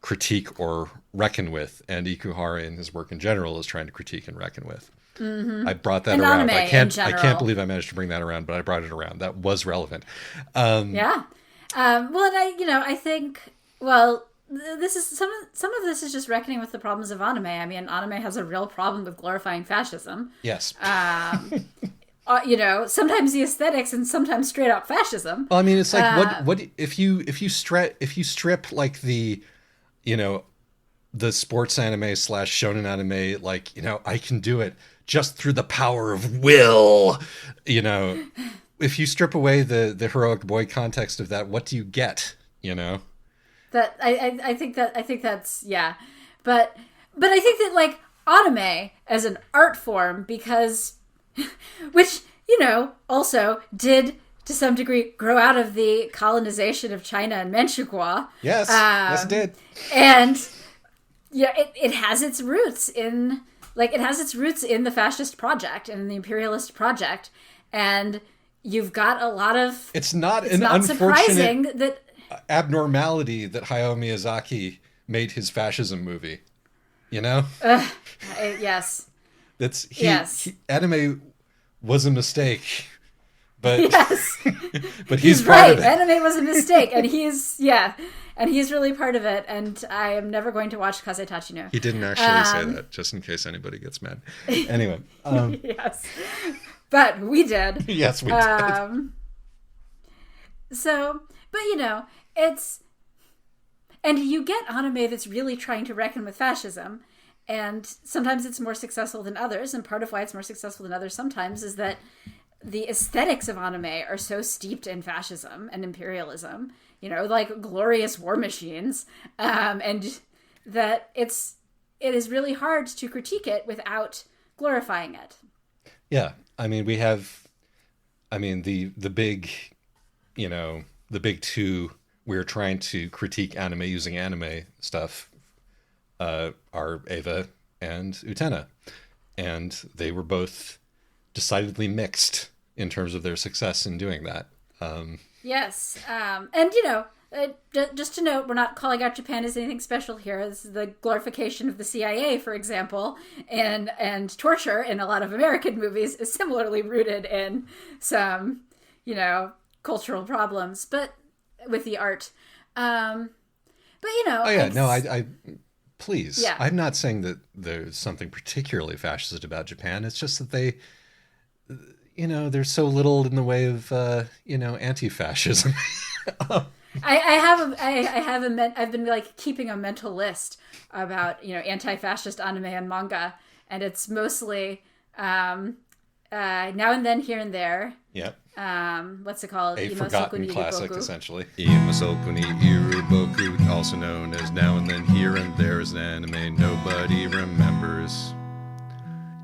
critique or reckon with, and Ikuhara in his work in general is trying to critique and reckon with. I brought that around. I can't believe I managed to bring that around, but I brought it around. That was relevant. Yeah. Well, and I think, this is some of this is just reckoning with the problems of anime. I mean, anime has a real problem with glorifying fascism. Yes. Sometimes the aesthetics and sometimes straight up fascism. Well, I mean, it's like what if you strip like the, the sports anime / shonen anime, like, I can do it just through the power of will. If you strip away the heroic boy context of that, what do you get? That I think that's, yeah, but I think that like anime as an art form, because which also did to some degree grow out of the colonization of China and Manchukuo. Yes, yes it did. And yeah, it has its roots in the fascist project and the imperialist project, and you've got a lot of. It's not surprising that abnormality that Hayao Miyazaki made his fascism movie. Yes. Anime was a mistake, but yes, but he's right. Part of it. Anime was a mistake, and he's really part of it. And I am never going to watch Kazetachi no. He didn't actually say that, just in case anybody gets mad. Anyway, yes, but we did. Yes, we did. So, but it's, and you get anime that's really trying to reckon with fascism, and sometimes it's more successful than others, and part of why it's more successful than others sometimes is that the aesthetics of anime are so steeped in fascism and imperialism, like glorious war machines, and that it is really hard to critique it without glorifying it. Yeah, I mean, the big, the big two we're trying to critique anime using anime stuff are Eva and Utena. And they were both decidedly mixed in terms of their success in doing that. Yes. And, just to note, we're not calling out Japan as anything special here. This is the glorification of the CIA, for example, and torture in a lot of American movies is similarly rooted in some, cultural problems, but with the art. But, Oh, yeah. No, I please. Yeah. I'm not saying that there's something particularly fascist about Japan. It's just that they, there's so little in the way of, anti-fascism. I've been like keeping a mental list about, anti-fascist anime and manga, and it's mostly, now and then here and there. Yep. What's it called? A forgotten classic, essentially. Imasoku ni Iruboku, also known as Now and Then Here and There, is an anime nobody remembers.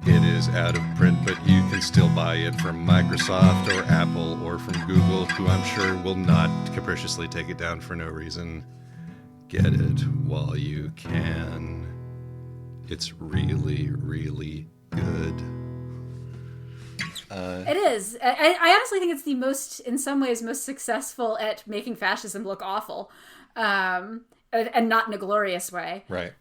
It is out of print, but you can still buy it from Microsoft or Apple or from Google, who I'm sure will not capriciously take it down for no reason. Get it while you can. It's really, really good. It is. I honestly think it's the most, in some ways, most successful at making fascism look awful, and not in a glorious way. Right.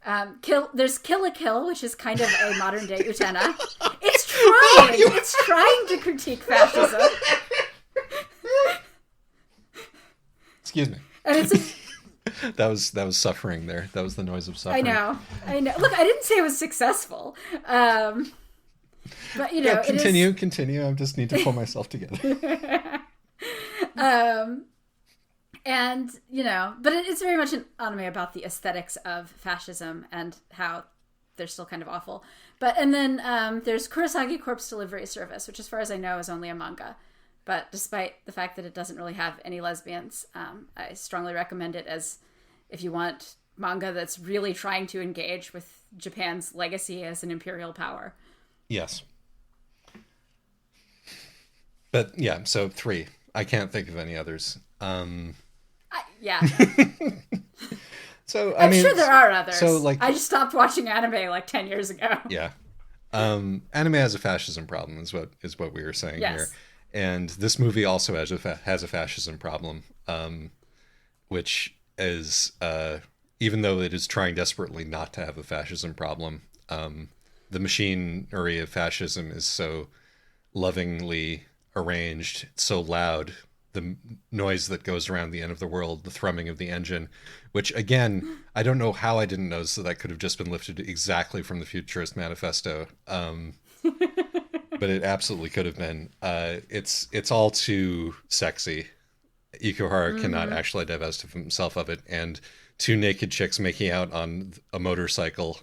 There's Kill la Kill, which is kind of a modern day Utena. It's trying. It's trying to critique fascism. Excuse me. And it's that was suffering there. That was the noise of suffering. I know. Look, I didn't say it was successful. But continue. I just need to pull myself together. And but it's very much an anime about the aesthetics of fascism and how they're still kind of awful. But and then there's Kurosagi Corpse Delivery Service, which as far as I know is only a manga. But despite the fact that it doesn't really have any lesbians, I strongly recommend it as if you want manga that's really trying to engage with Japan's legacy as an imperial power. Yes. But yeah, so 3. I can't think of any others. Yeah. So I'm sure there are others. So like, I just stopped watching anime like 10 years ago. Yeah. Anime has a fascism problem is what we were saying here. And this movie also has a fascism problem, which is, even though it is trying desperately not to have a fascism problem, the machinery of fascism is so lovingly arranged, it's so loud, the noise that goes around the end of the world, the thrumming of the engine, which again, I don't know how I didn't notice that could have just been lifted exactly from the Futurist Manifesto. But it absolutely could have been. It's all too sexy. Ikuhara cannot actually divest himself of it, and 2 naked chicks making out on a motorcycle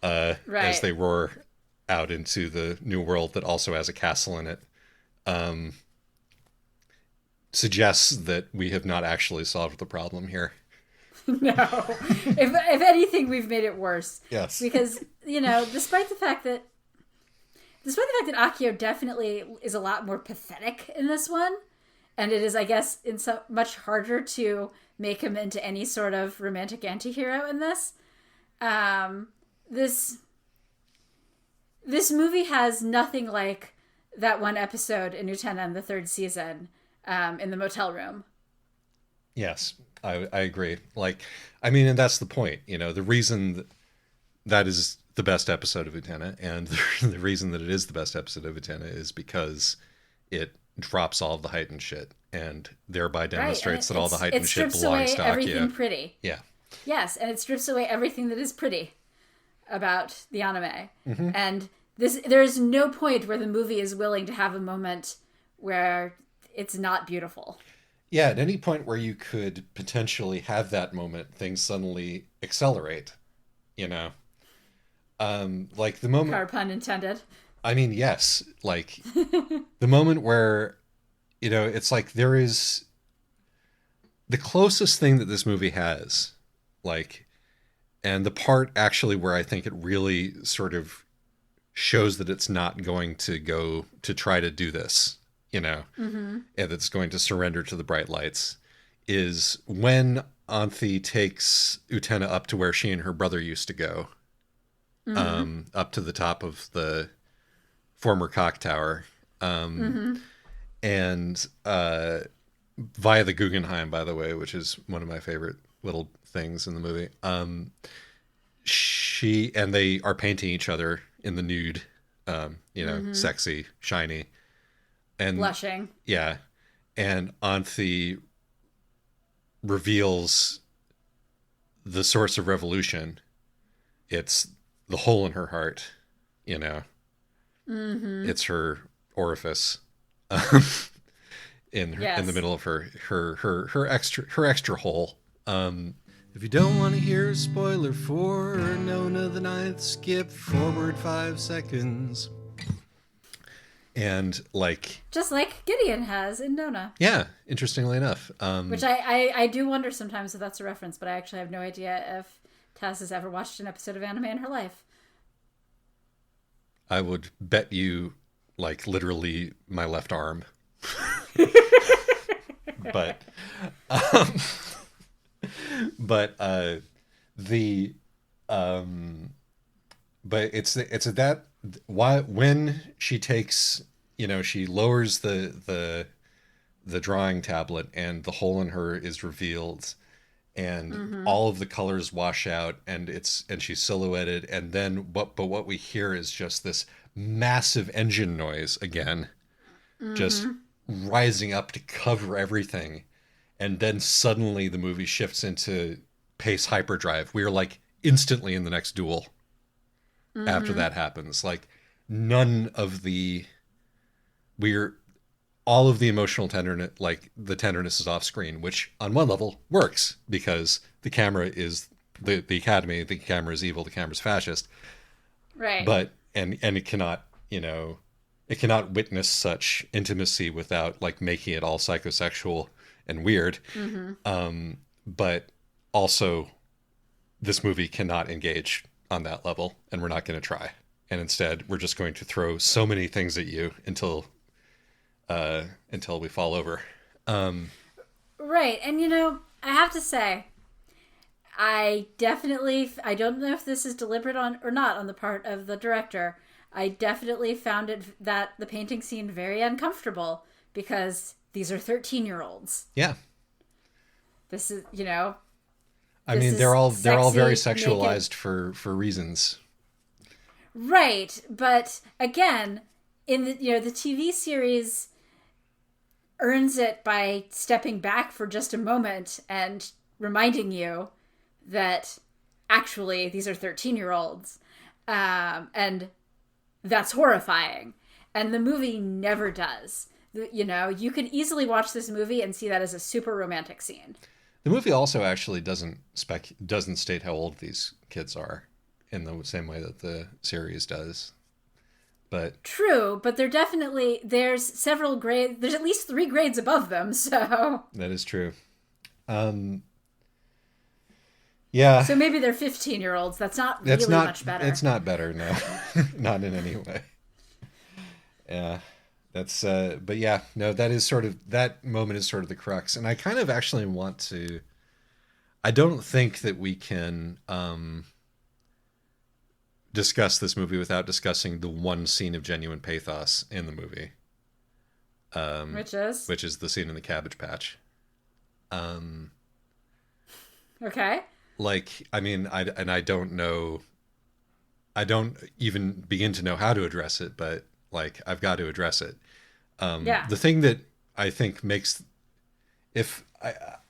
as they roar out into the new world that also has a castle in it suggests that we have not actually solved the problem here. No. If anything, we've made it worse. Yes. Because, despite the fact that Akio definitely is a lot more pathetic in this one, and it is, I guess, much harder to make him into any sort of romantic antihero in this. This movie has nothing like that one episode in Utena in the 3rd season, in the motel room. Yes, I agree. And that's the point. The reason that is the best episode of Utena, and the reason that it is the best episode of Utena is because it drops all of the heightened shit and thereby demonstrates that all the heightened shit belongs to Akio. Everything pretty. Yeah. Yes, and it strips away everything that is pretty about the anime. Mm-hmm. And there is no point where the movie is willing to have a moment where it's not beautiful. Yeah, at any point where you could potentially have that moment, things suddenly accelerate, like the moment... Car pun intended. I mean, yes, like the moment where, it's like there is the closest thing that this movie has, and the part actually where I think it really sort of shows that it's not going to go to try to do this, and it's going to surrender to the bright lights, is when Anthe takes Utena up to where she and her brother used to go, up to the top of the former cock tower, and via the Guggenheim, by the way, which is one of my favorite little things in the movie. She and they are painting each other in the nude, sexy, shiny, and blushing. Yeah, and Anthe reveals the source of revolution. It's the hole in her heart, It's her orifice, in the middle of her extra hole. If you don't want to hear a spoiler for Nona the Ninth, skip forward 5 seconds. And just like Gideon has in Nona. Yeah, interestingly enough. Which I do wonder sometimes if that's a reference, but I actually have no idea if Taz has ever watched an episode of anime in her life. I would bet you, literally my left arm. But when she takes, she lowers the drawing tablet and the hole in her is revealed, and all of the colors wash out, and she's silhouetted, and then what we hear is just this massive engine noise again, just rising up to cover everything, and then suddenly the movie shifts into pace hyperdrive. We are instantly in the next duel after that happens. All of the emotional tenderness, the tenderness is off screen, which on one level works because the camera is the Academy, the camera is evil, the camera's fascist. Right. But and it cannot, it cannot witness such intimacy without like making it all psychosexual and weird. But also, this movie cannot engage on that level, and we're not going to try. And instead, we're just going to throw so many things at you until we fall over. Right. And, I have to say, I don't know if this is deliberate or not on the part of the director. I definitely found that the painting scene very uncomfortable because these are 13-year-olds. Yeah. This is, I mean, they're all very sexualized for reasons. Right. But again, in the TV series earns it by stepping back for just a moment and reminding you that actually these are 13-year-olds. And that's horrifying. And the movie never does. You can easily watch this movie and see that as a super romantic scene. The movie also actually doesn't state how old these kids are in the same way that the series does. But true, but there's several grades. There's at least 3 grades above them, so that is true. Yeah. So maybe they're 15-year-olds. That's not much better. It's not better, no. Not in any way. Yeah. That's but yeah, no, that moment is sort of the crux. And I kind of actually I don't think that we can discuss this movie without discussing the one scene of genuine pathos in the movie. Which is the scene in the Cabbage Patch. Okay. Like, I mean, I don't even begin to know how to address it, but like, I've got to address it. The thing that I think makes,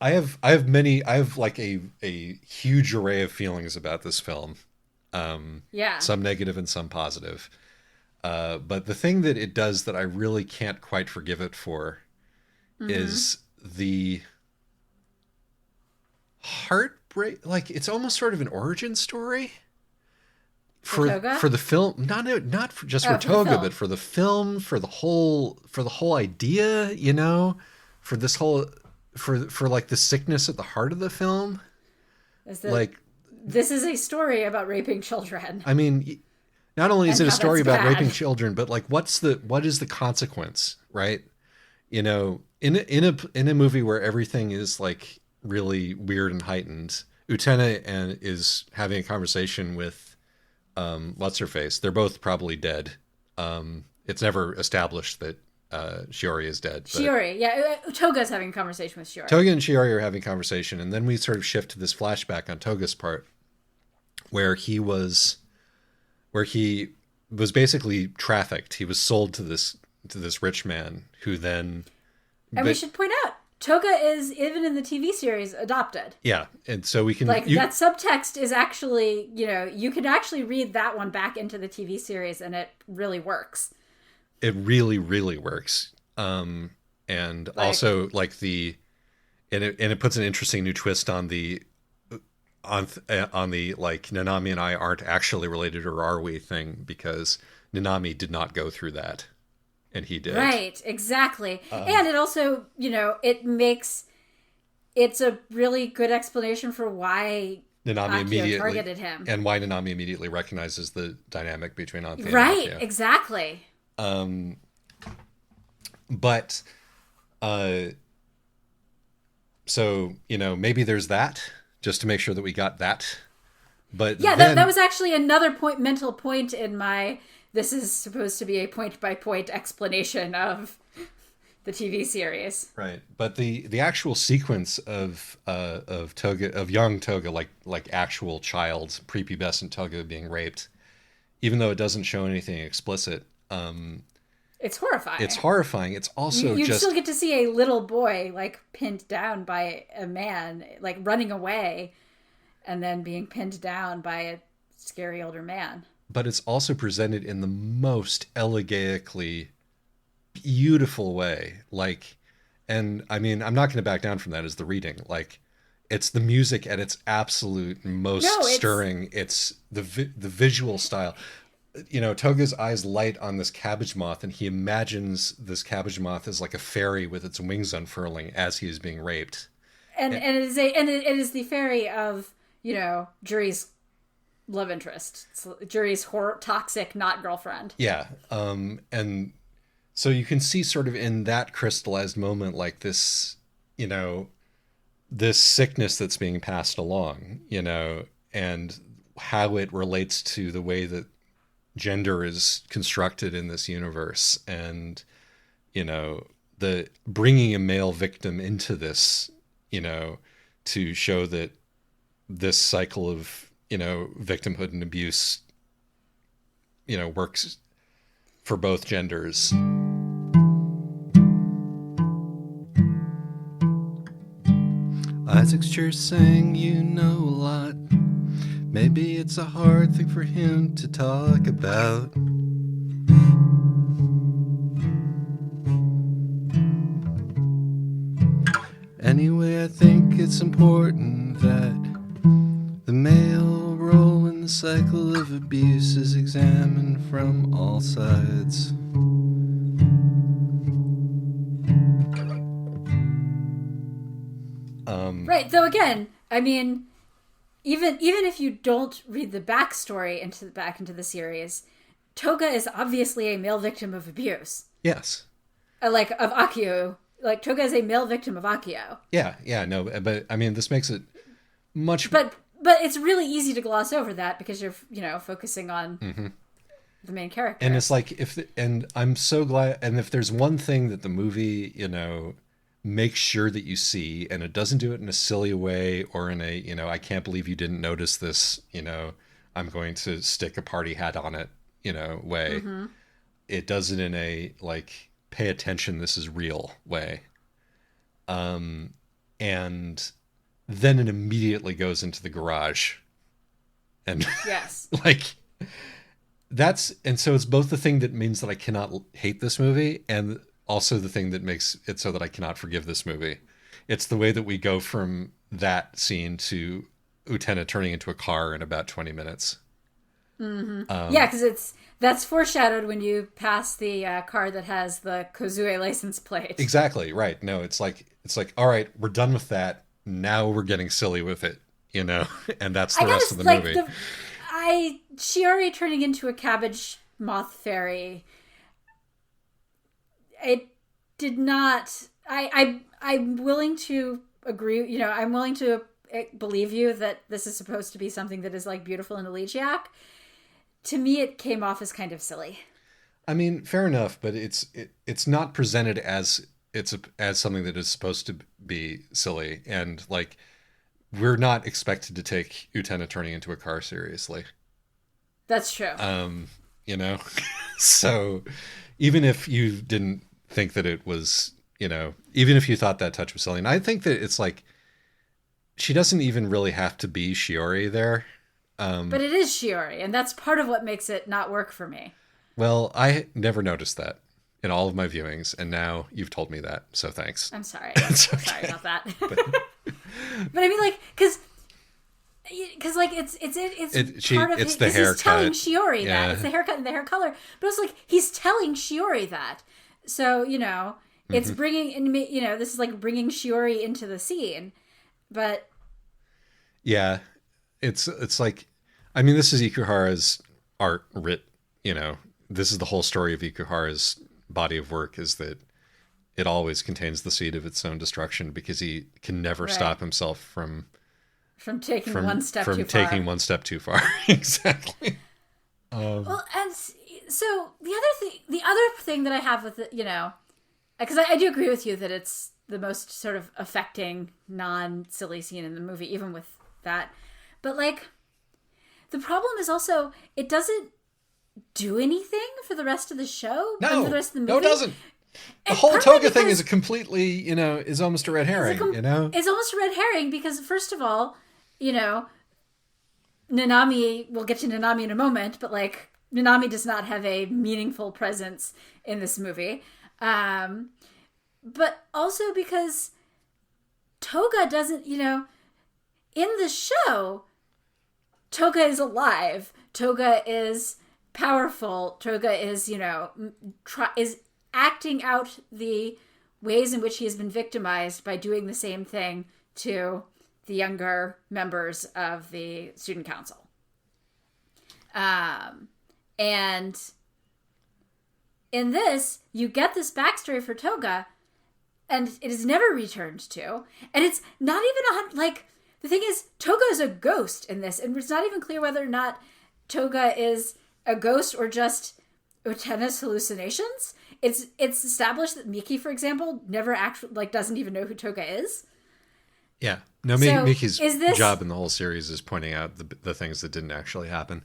I have like a huge array of feelings about this film. Some negative and some positive. But the thing that it does that I really can't quite forgive it for is the heartbreak. Like, it's almost sort of an origin story for the film, not for just for Toga, but for the film, for the whole idea, for this whole, for like the sickness at the heart of the film. This is a story about raping children. I mean, not only is it a story about raping children, but like, what is the consequence, right? In a movie where everything is like really weird and heightened, Utena is having a conversation with what's her face. They're both probably dead. It's never established that Shiori is dead. Shiori, yeah. Toga's having a conversation with Shiori. Toga and Shiori are having a conversation, and then we sort of shift to this flashback on Toga's part, where he was basically trafficked. He was sold to this rich man who then. And we should point out, Toga is, even in the TV series, adopted. Yeah, and so we can... that subtext is actually, you can actually read that one back into the TV series, and it really works. It really, really works. And also, like, and it puts an interesting new twist on the like, Nanami and I aren't actually related, or are we, thing, because Nanami did not go through that. And he did. Right, exactly. And it also, it's a really good explanation for why Akio targeted him. And why Nanami immediately recognizes the dynamic between Akio and Right, Akio. Exactly. But, so, maybe there's that, just to make sure that we got that. But yeah, that was actually another mental point in my... This is supposed to be a point-by-point explanation of the TV series, right? But the actual sequence of Toga, of young Toga, like actual child, prepubescent Toga being raped, even though it doesn't show anything explicit, it's horrifying. It's horrifying. It's also you still get to see a little boy like pinned down by a man, like running away, and then being pinned down by a scary older man. But it's also presented in the most elegaically beautiful way. Like, and I mean, I'm not going to back down from that as the reading. Like, It's the music at its absolute most No, it's stirring. It's the visual style. Toga's eyes light on this cabbage moth, and he imagines this cabbage moth as like a fairy with its wings unfurling as he is being raped. and it is the fairy of Juri's love interest. It's Juri's toxic not girlfriend. Yeah, and so you can see sort of in that crystallized moment, like this, this sickness that's being passed along, and how it relates to the way that gender is constructed in this universe, and the bringing a male victim into this, to show that this cycle of victimhood and abuse works for both genders. Isaac's sure saying you know a lot. Maybe it's a hard thing for him to talk about. Anyway, I think it's important that the male role in the cycle of abuse is examined from all sides. Right, though again, I mean, even if you don't read the backstory back into the series, Toga is obviously a male victim of abuse. Yes. Like, of Akio. Like, Toga is a male victim of Akio. Yeah, no, but I mean, this makes it much... But it's really easy to gloss over that because you're, focusing on the main character. And it's like, and I'm so glad, and if there's one thing that the movie, make sure that you see, and it doesn't do it in a silly way or in a, I can't believe you didn't notice this, I'm going to stick a party hat on it, way. Mm-hmm. It does it in a, like, pay attention, this is real way. And then it immediately goes into the garage. And yes. like, and so it's both the thing that means that I cannot hate this movie and also the thing that makes it so that I cannot forgive this movie. It's the way that we go from that scene to Utena turning into a car in about 20 minutes. Mm-hmm. Yeah, because that's foreshadowed when you pass the car that has the Kozue license plate. Exactly, right. No, it's like, all right, we're done with that. Now we're getting silly with it, and that's the rest of the movie. Shiori turning into a cabbage moth fairy, it did not. I'm willing to agree. I'm willing to believe you that this is supposed to be something that is like beautiful and elegiac. To me, it came off as kind of silly. I mean, fair enough, but it's not presented as as something that is supposed to be silly, and like we're not expected to take Utena turning into a car seriously. That's true. So even if you didn't think that it was, even if you thought that touch was silly, and I think that it's like she doesn't even really have to be Shiori there. But it is Shiori, and that's part of what makes it not work for me. Well, I never noticed that in all of my viewings, and now you've told me that, so thanks. I'm sorry. Sorry about that. But I mean, like, because like it's part of it's the haircut. He's telling Shiori that it's the haircut and the hair color, but it's like he's telling Shiori that. So it's bringing this is like bringing Shiori into the scene, but yeah, it's like, I mean, this is Ikuhara's art writ. This is the whole story of Ikuhara's body of work, is that it always contains the seed of its own destruction because he can never stop himself from taking one step too far. Exactly. Well, and so the other thing that I have with it, because I do agree with you that it's the most sort of affecting non-silly scene in the movie, even with that. But like, the problem is also it doesn't do anything for the rest of the show. No, for the rest of the movie. No, it doesn't. The whole Toga thing is a completely, is almost a red herring, It's almost a red herring because, first of all, Nanami, we'll get to Nanami in a moment, but like, Nanami does not have a meaningful presence in this movie. But also because Toga doesn't, in the show, Toga is alive. Toga is powerful. Toga is, is acting out the ways in which he has been victimized by doing the same thing to the younger members of the student council. And in this, you get this backstory for Toga, and it is never returned to. And it's not even the thing is, Toga is a ghost in this, and it's not even clear whether or not Toga is a ghost or just Utena's hallucinations. It's established that Miki, for example, never actually doesn't even know who Toga is. Yeah, no. Miki's job in the whole series is pointing out the things that didn't actually happen.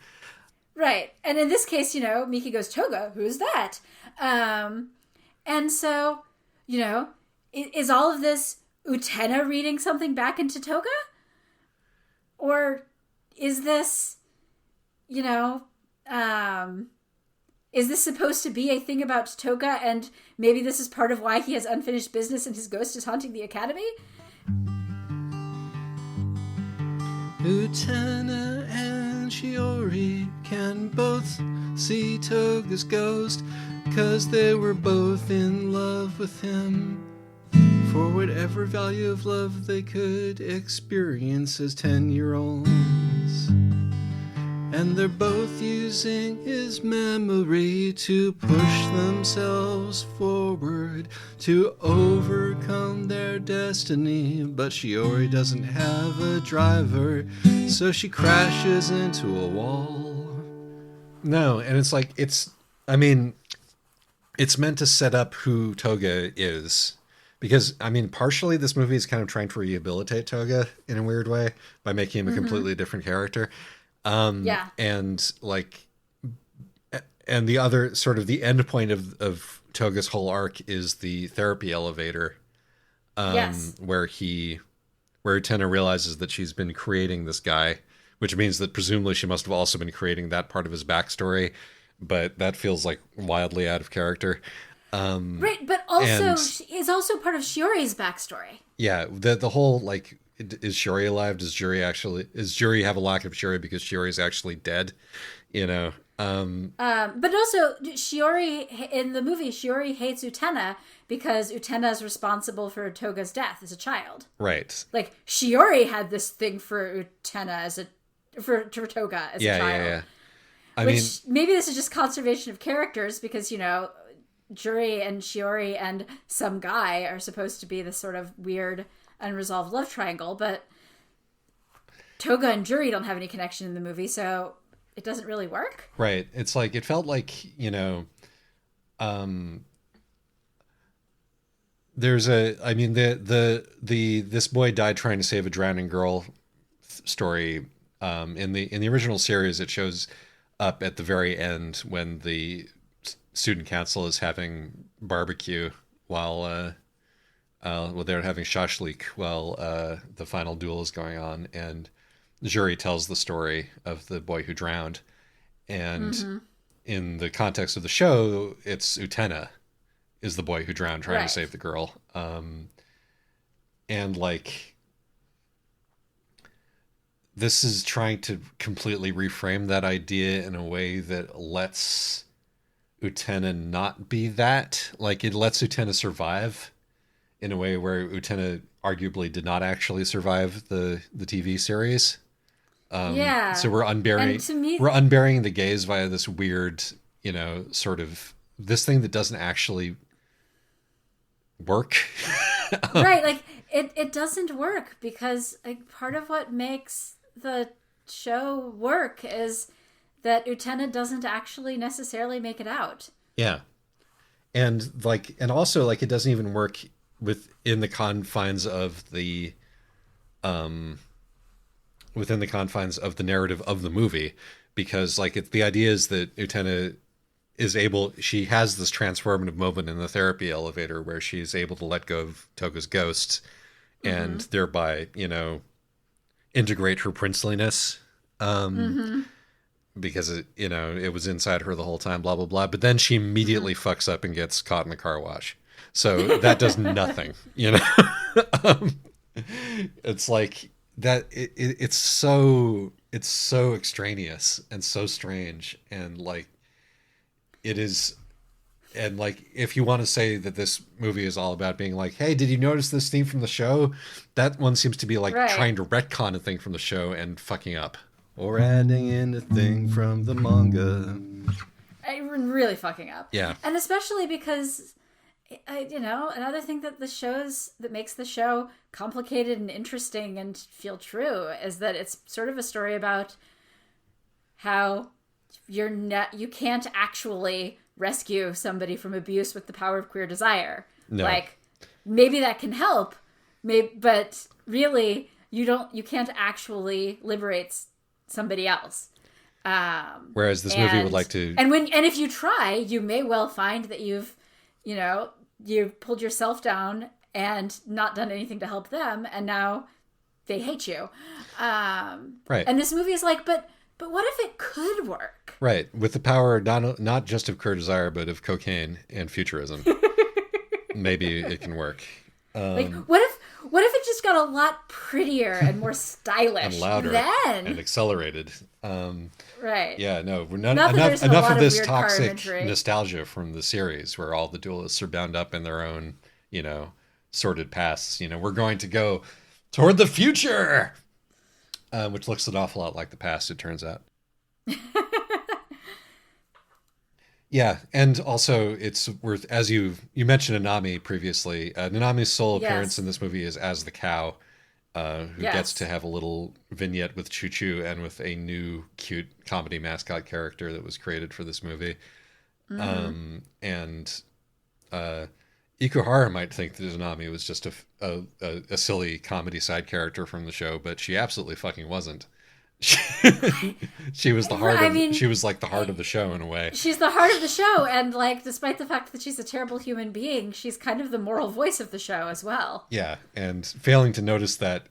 Right, and in this case, Miki goes, Toga, who's that? And so, is all of this Utena reading something back into Toga? Or is this, is this supposed to be a thing about Toga, and maybe this is part of why he has unfinished business and his ghost is haunting the academy? Utena and Shiori can both see Toga's ghost, 'cause they were both in love with him. For whatever value of love they could experience as 10-year-olds. And they're both using his memory to push themselves forward, to overcome their destiny. But Shiori doesn't have a driver, so she crashes into a wall. No, and it's meant to set up who Toga is. Because, partially this movie is kind of trying to rehabilitate Toga in a weird way by making him a completely different character. And the other sort of the end point of Toga's whole arc is the therapy elevator. Where Utena realizes that she's been creating this guy, which means that presumably she must have also been creating that part of his backstory, but that feels like wildly out of character. Right, but also is also part of Shiori's backstory. Yeah, the whole is Shiori alive? Does Shiori have a lack of Shiori because Shiori is actually dead? But also Shiori in the movie, Shiori hates Utena because Utena is responsible for Toga's death as a child. Right. Shiori had this thing for Utena for Toga as a child. Yeah. Maybe this is just conservation of characters because Juri and Shiori and some guy are supposed to be this sort of weird unresolved love triangle, but Toga and Juri don't have any connection in the movie, so it doesn't really work. Right. It's it felt like, there's this boy died trying to save a drowning girl story. In the original series, it shows up at the very end when the student council is having barbecue while they're having shashlik while the final duel is going on, and Juri tells the story of the boy who drowned, and in the context of the show, it's Utena is the boy who drowned trying to save the girl, and this is trying to completely reframe that idea in a way that lets Utena not be that. It lets Utena survive in a way where Utena arguably did not actually survive the TV series. So we're unburying the gaze via this weird, sort of this thing that doesn't actually work. Right, it doesn't work because part of what makes the show work is that Utena doesn't actually necessarily make it out. Yeah. And also it doesn't even work within the confines of the narrative of the movie, because the idea is that Utena she has this transformative moment in the therapy elevator where she's able to let go of Toga's ghost and thereby, integrate her princeliness. Because it was inside her the whole time, blah blah blah. But then she immediately fucks up and gets caught in the car wash. So that does nothing. It's it's so extraneous and so strange, and like it is. And like, if you want to say that this movie is all about being like, hey, did you notice this theme from the show? That one seems to be like Right. trying to retcon a thing from the show and fucking up. Or adding in a thing from the manga. Really fucking up. Yeah. And especially because, another thing that that makes the show complicated and interesting and feel true is that it's sort of a story about how you can't actually rescue somebody from abuse with the power of queer desire. No. Like, maybe that can help, but really you can't actually liberate somebody else. Whereas this movie would like to, and if you try, you may well find that you've pulled yourself down and not done anything to help them, and now they hate you. Right. And this movie is like, but what if it could work? Right, with the power not just of queer desire, but of cocaine and futurism. Maybe it can work. Like, what if it just got a lot prettier and more stylish and louder then? and accelerated? Right. Yeah, no, Enough of this toxic nostalgia from the series where all the duelists are bound up in their own, sordid pasts. We're going to go toward the future, which looks an awful lot like the past, it turns out. Yeah, and also it's worth, as you mentioned Nanami previously, Nanami's sole appearance in this movie is as the cow, who gets to have a little vignette with Choo Choo and with a new cute comedy mascot character that was created for this movie. And Ikuhara might think that Nanami was just a silly comedy side character from the show, but she absolutely fucking wasn't. She was the heart she was like the heart of the show in a way. She's the heart of the show, and like, despite the fact that she's a terrible human being, she's kind of the moral voice of the show as well. Yeah, and failing to notice that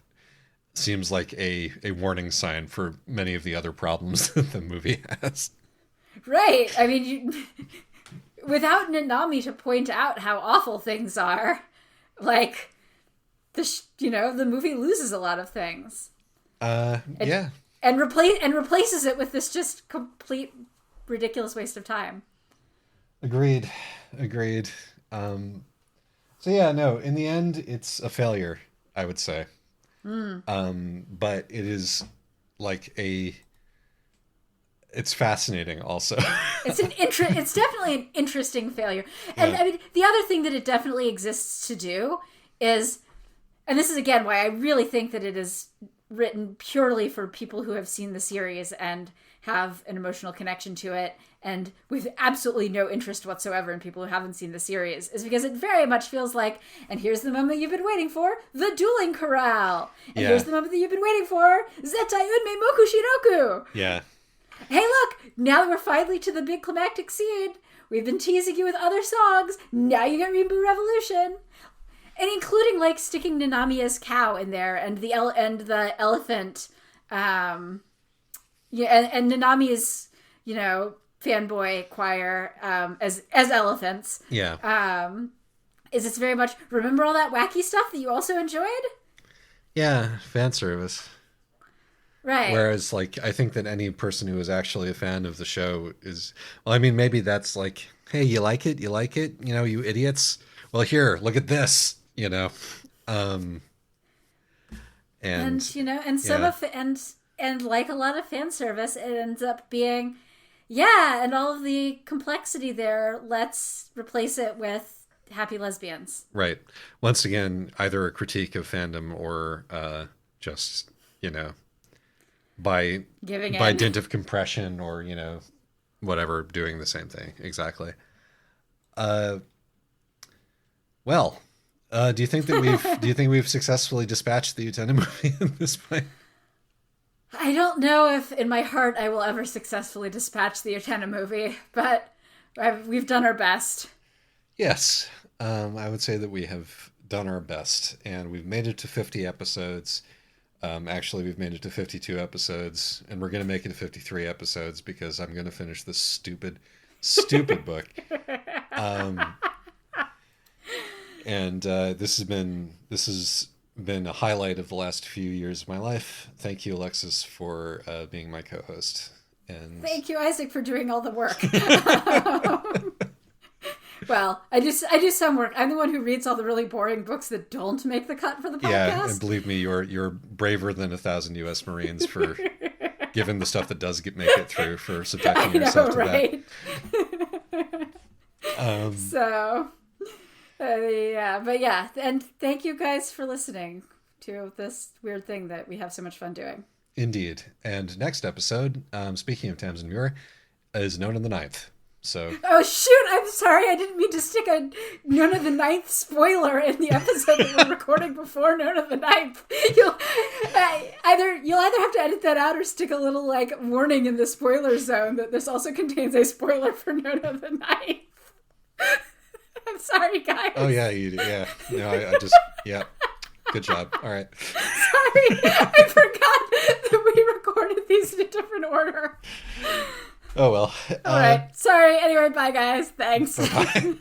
seems like a warning sign for many of the other problems that the movie has. Right. I mean, without Nanami to point out how awful things are, like, the movie loses a lot of things. Yeah. And replaces it with this just complete ridiculous waste of time. Agreed. So yeah, no, in the end, it's a failure, I would say. But it is like it's fascinating also. It's definitely an interesting failure. And I mean, the other thing that it definitely exists to do is, and this is again why I really think that it is written purely for people who have seen the series and have an emotional connection to it, and with absolutely no interest whatsoever in people who haven't seen the series, is because it very much feels like, and here's the moment you've been waiting for, the dueling corral. And here's the moment that you've been waiting for, Zettai Unmei Moku Shinoku. Yeah. Hey look, now that we're finally to the big climactic scene, we've been teasing you with other songs, now you get Rainbow Revolution. And including, like, sticking Nanami as cow in there, and the elephant, and Nanami's, fanboy choir, as elephants. Yeah. Is it's very much, remember all that wacky stuff that you also enjoyed? Yeah, fan service. Right. Whereas, like, I think that any person who is actually a fan of the show is, well, I mean, maybe that's like, hey, you like it, you idiots? Well, here, look at this. And like a lot of fan service, it ends up being, and all of the complexity there, let's replace it with happy lesbians. Right. Once again, either a critique of fandom or just, by dint of compression or, whatever, doing the same thing. Exactly. Well, do you think that we've successfully dispatched the Utena movie at this point? I don't know if in my heart I will ever successfully dispatch the Utena movie, but we've done our best. Yes, I would say that we have done our best, and we've made it to 50 episodes. Actually, we've made it to 52 episodes, and we're going to make it to 53 episodes because I'm going to finish this stupid book. And this has been a highlight of the last few years of my life. Thank you, Alexis, for being my co-host. And thank you, Isaac, for doing all the work. Well, I do some work. I'm the one who reads all the really boring books that don't make the cut for the podcast. Yeah, and believe me, you're braver than 1,000 U.S. Marines for given the stuff that does make it through, for subjecting yourself to right? that. So, yeah, but yeah, and thank you guys for listening to this weird thing that we have so much fun doing. Indeed. And next episode, speaking of Tamsin Muir, is Nona the Ninth. So. Oh shoot! I'm sorry. I didn't mean to stick a Nona the Ninth spoiler in the episode that we're recording before Nona the Ninth. You'll either have to edit that out or stick a little like warning in the spoiler zone that this also contains a spoiler for Nona the Ninth. I'm sorry, guys. Oh yeah, you do. Yeah. No, I just yeah. Good job. All right. Sorry, I forgot that we recorded these in a different order. Oh well. All right. Sorry. Anyway, bye guys. Thanks. Bye.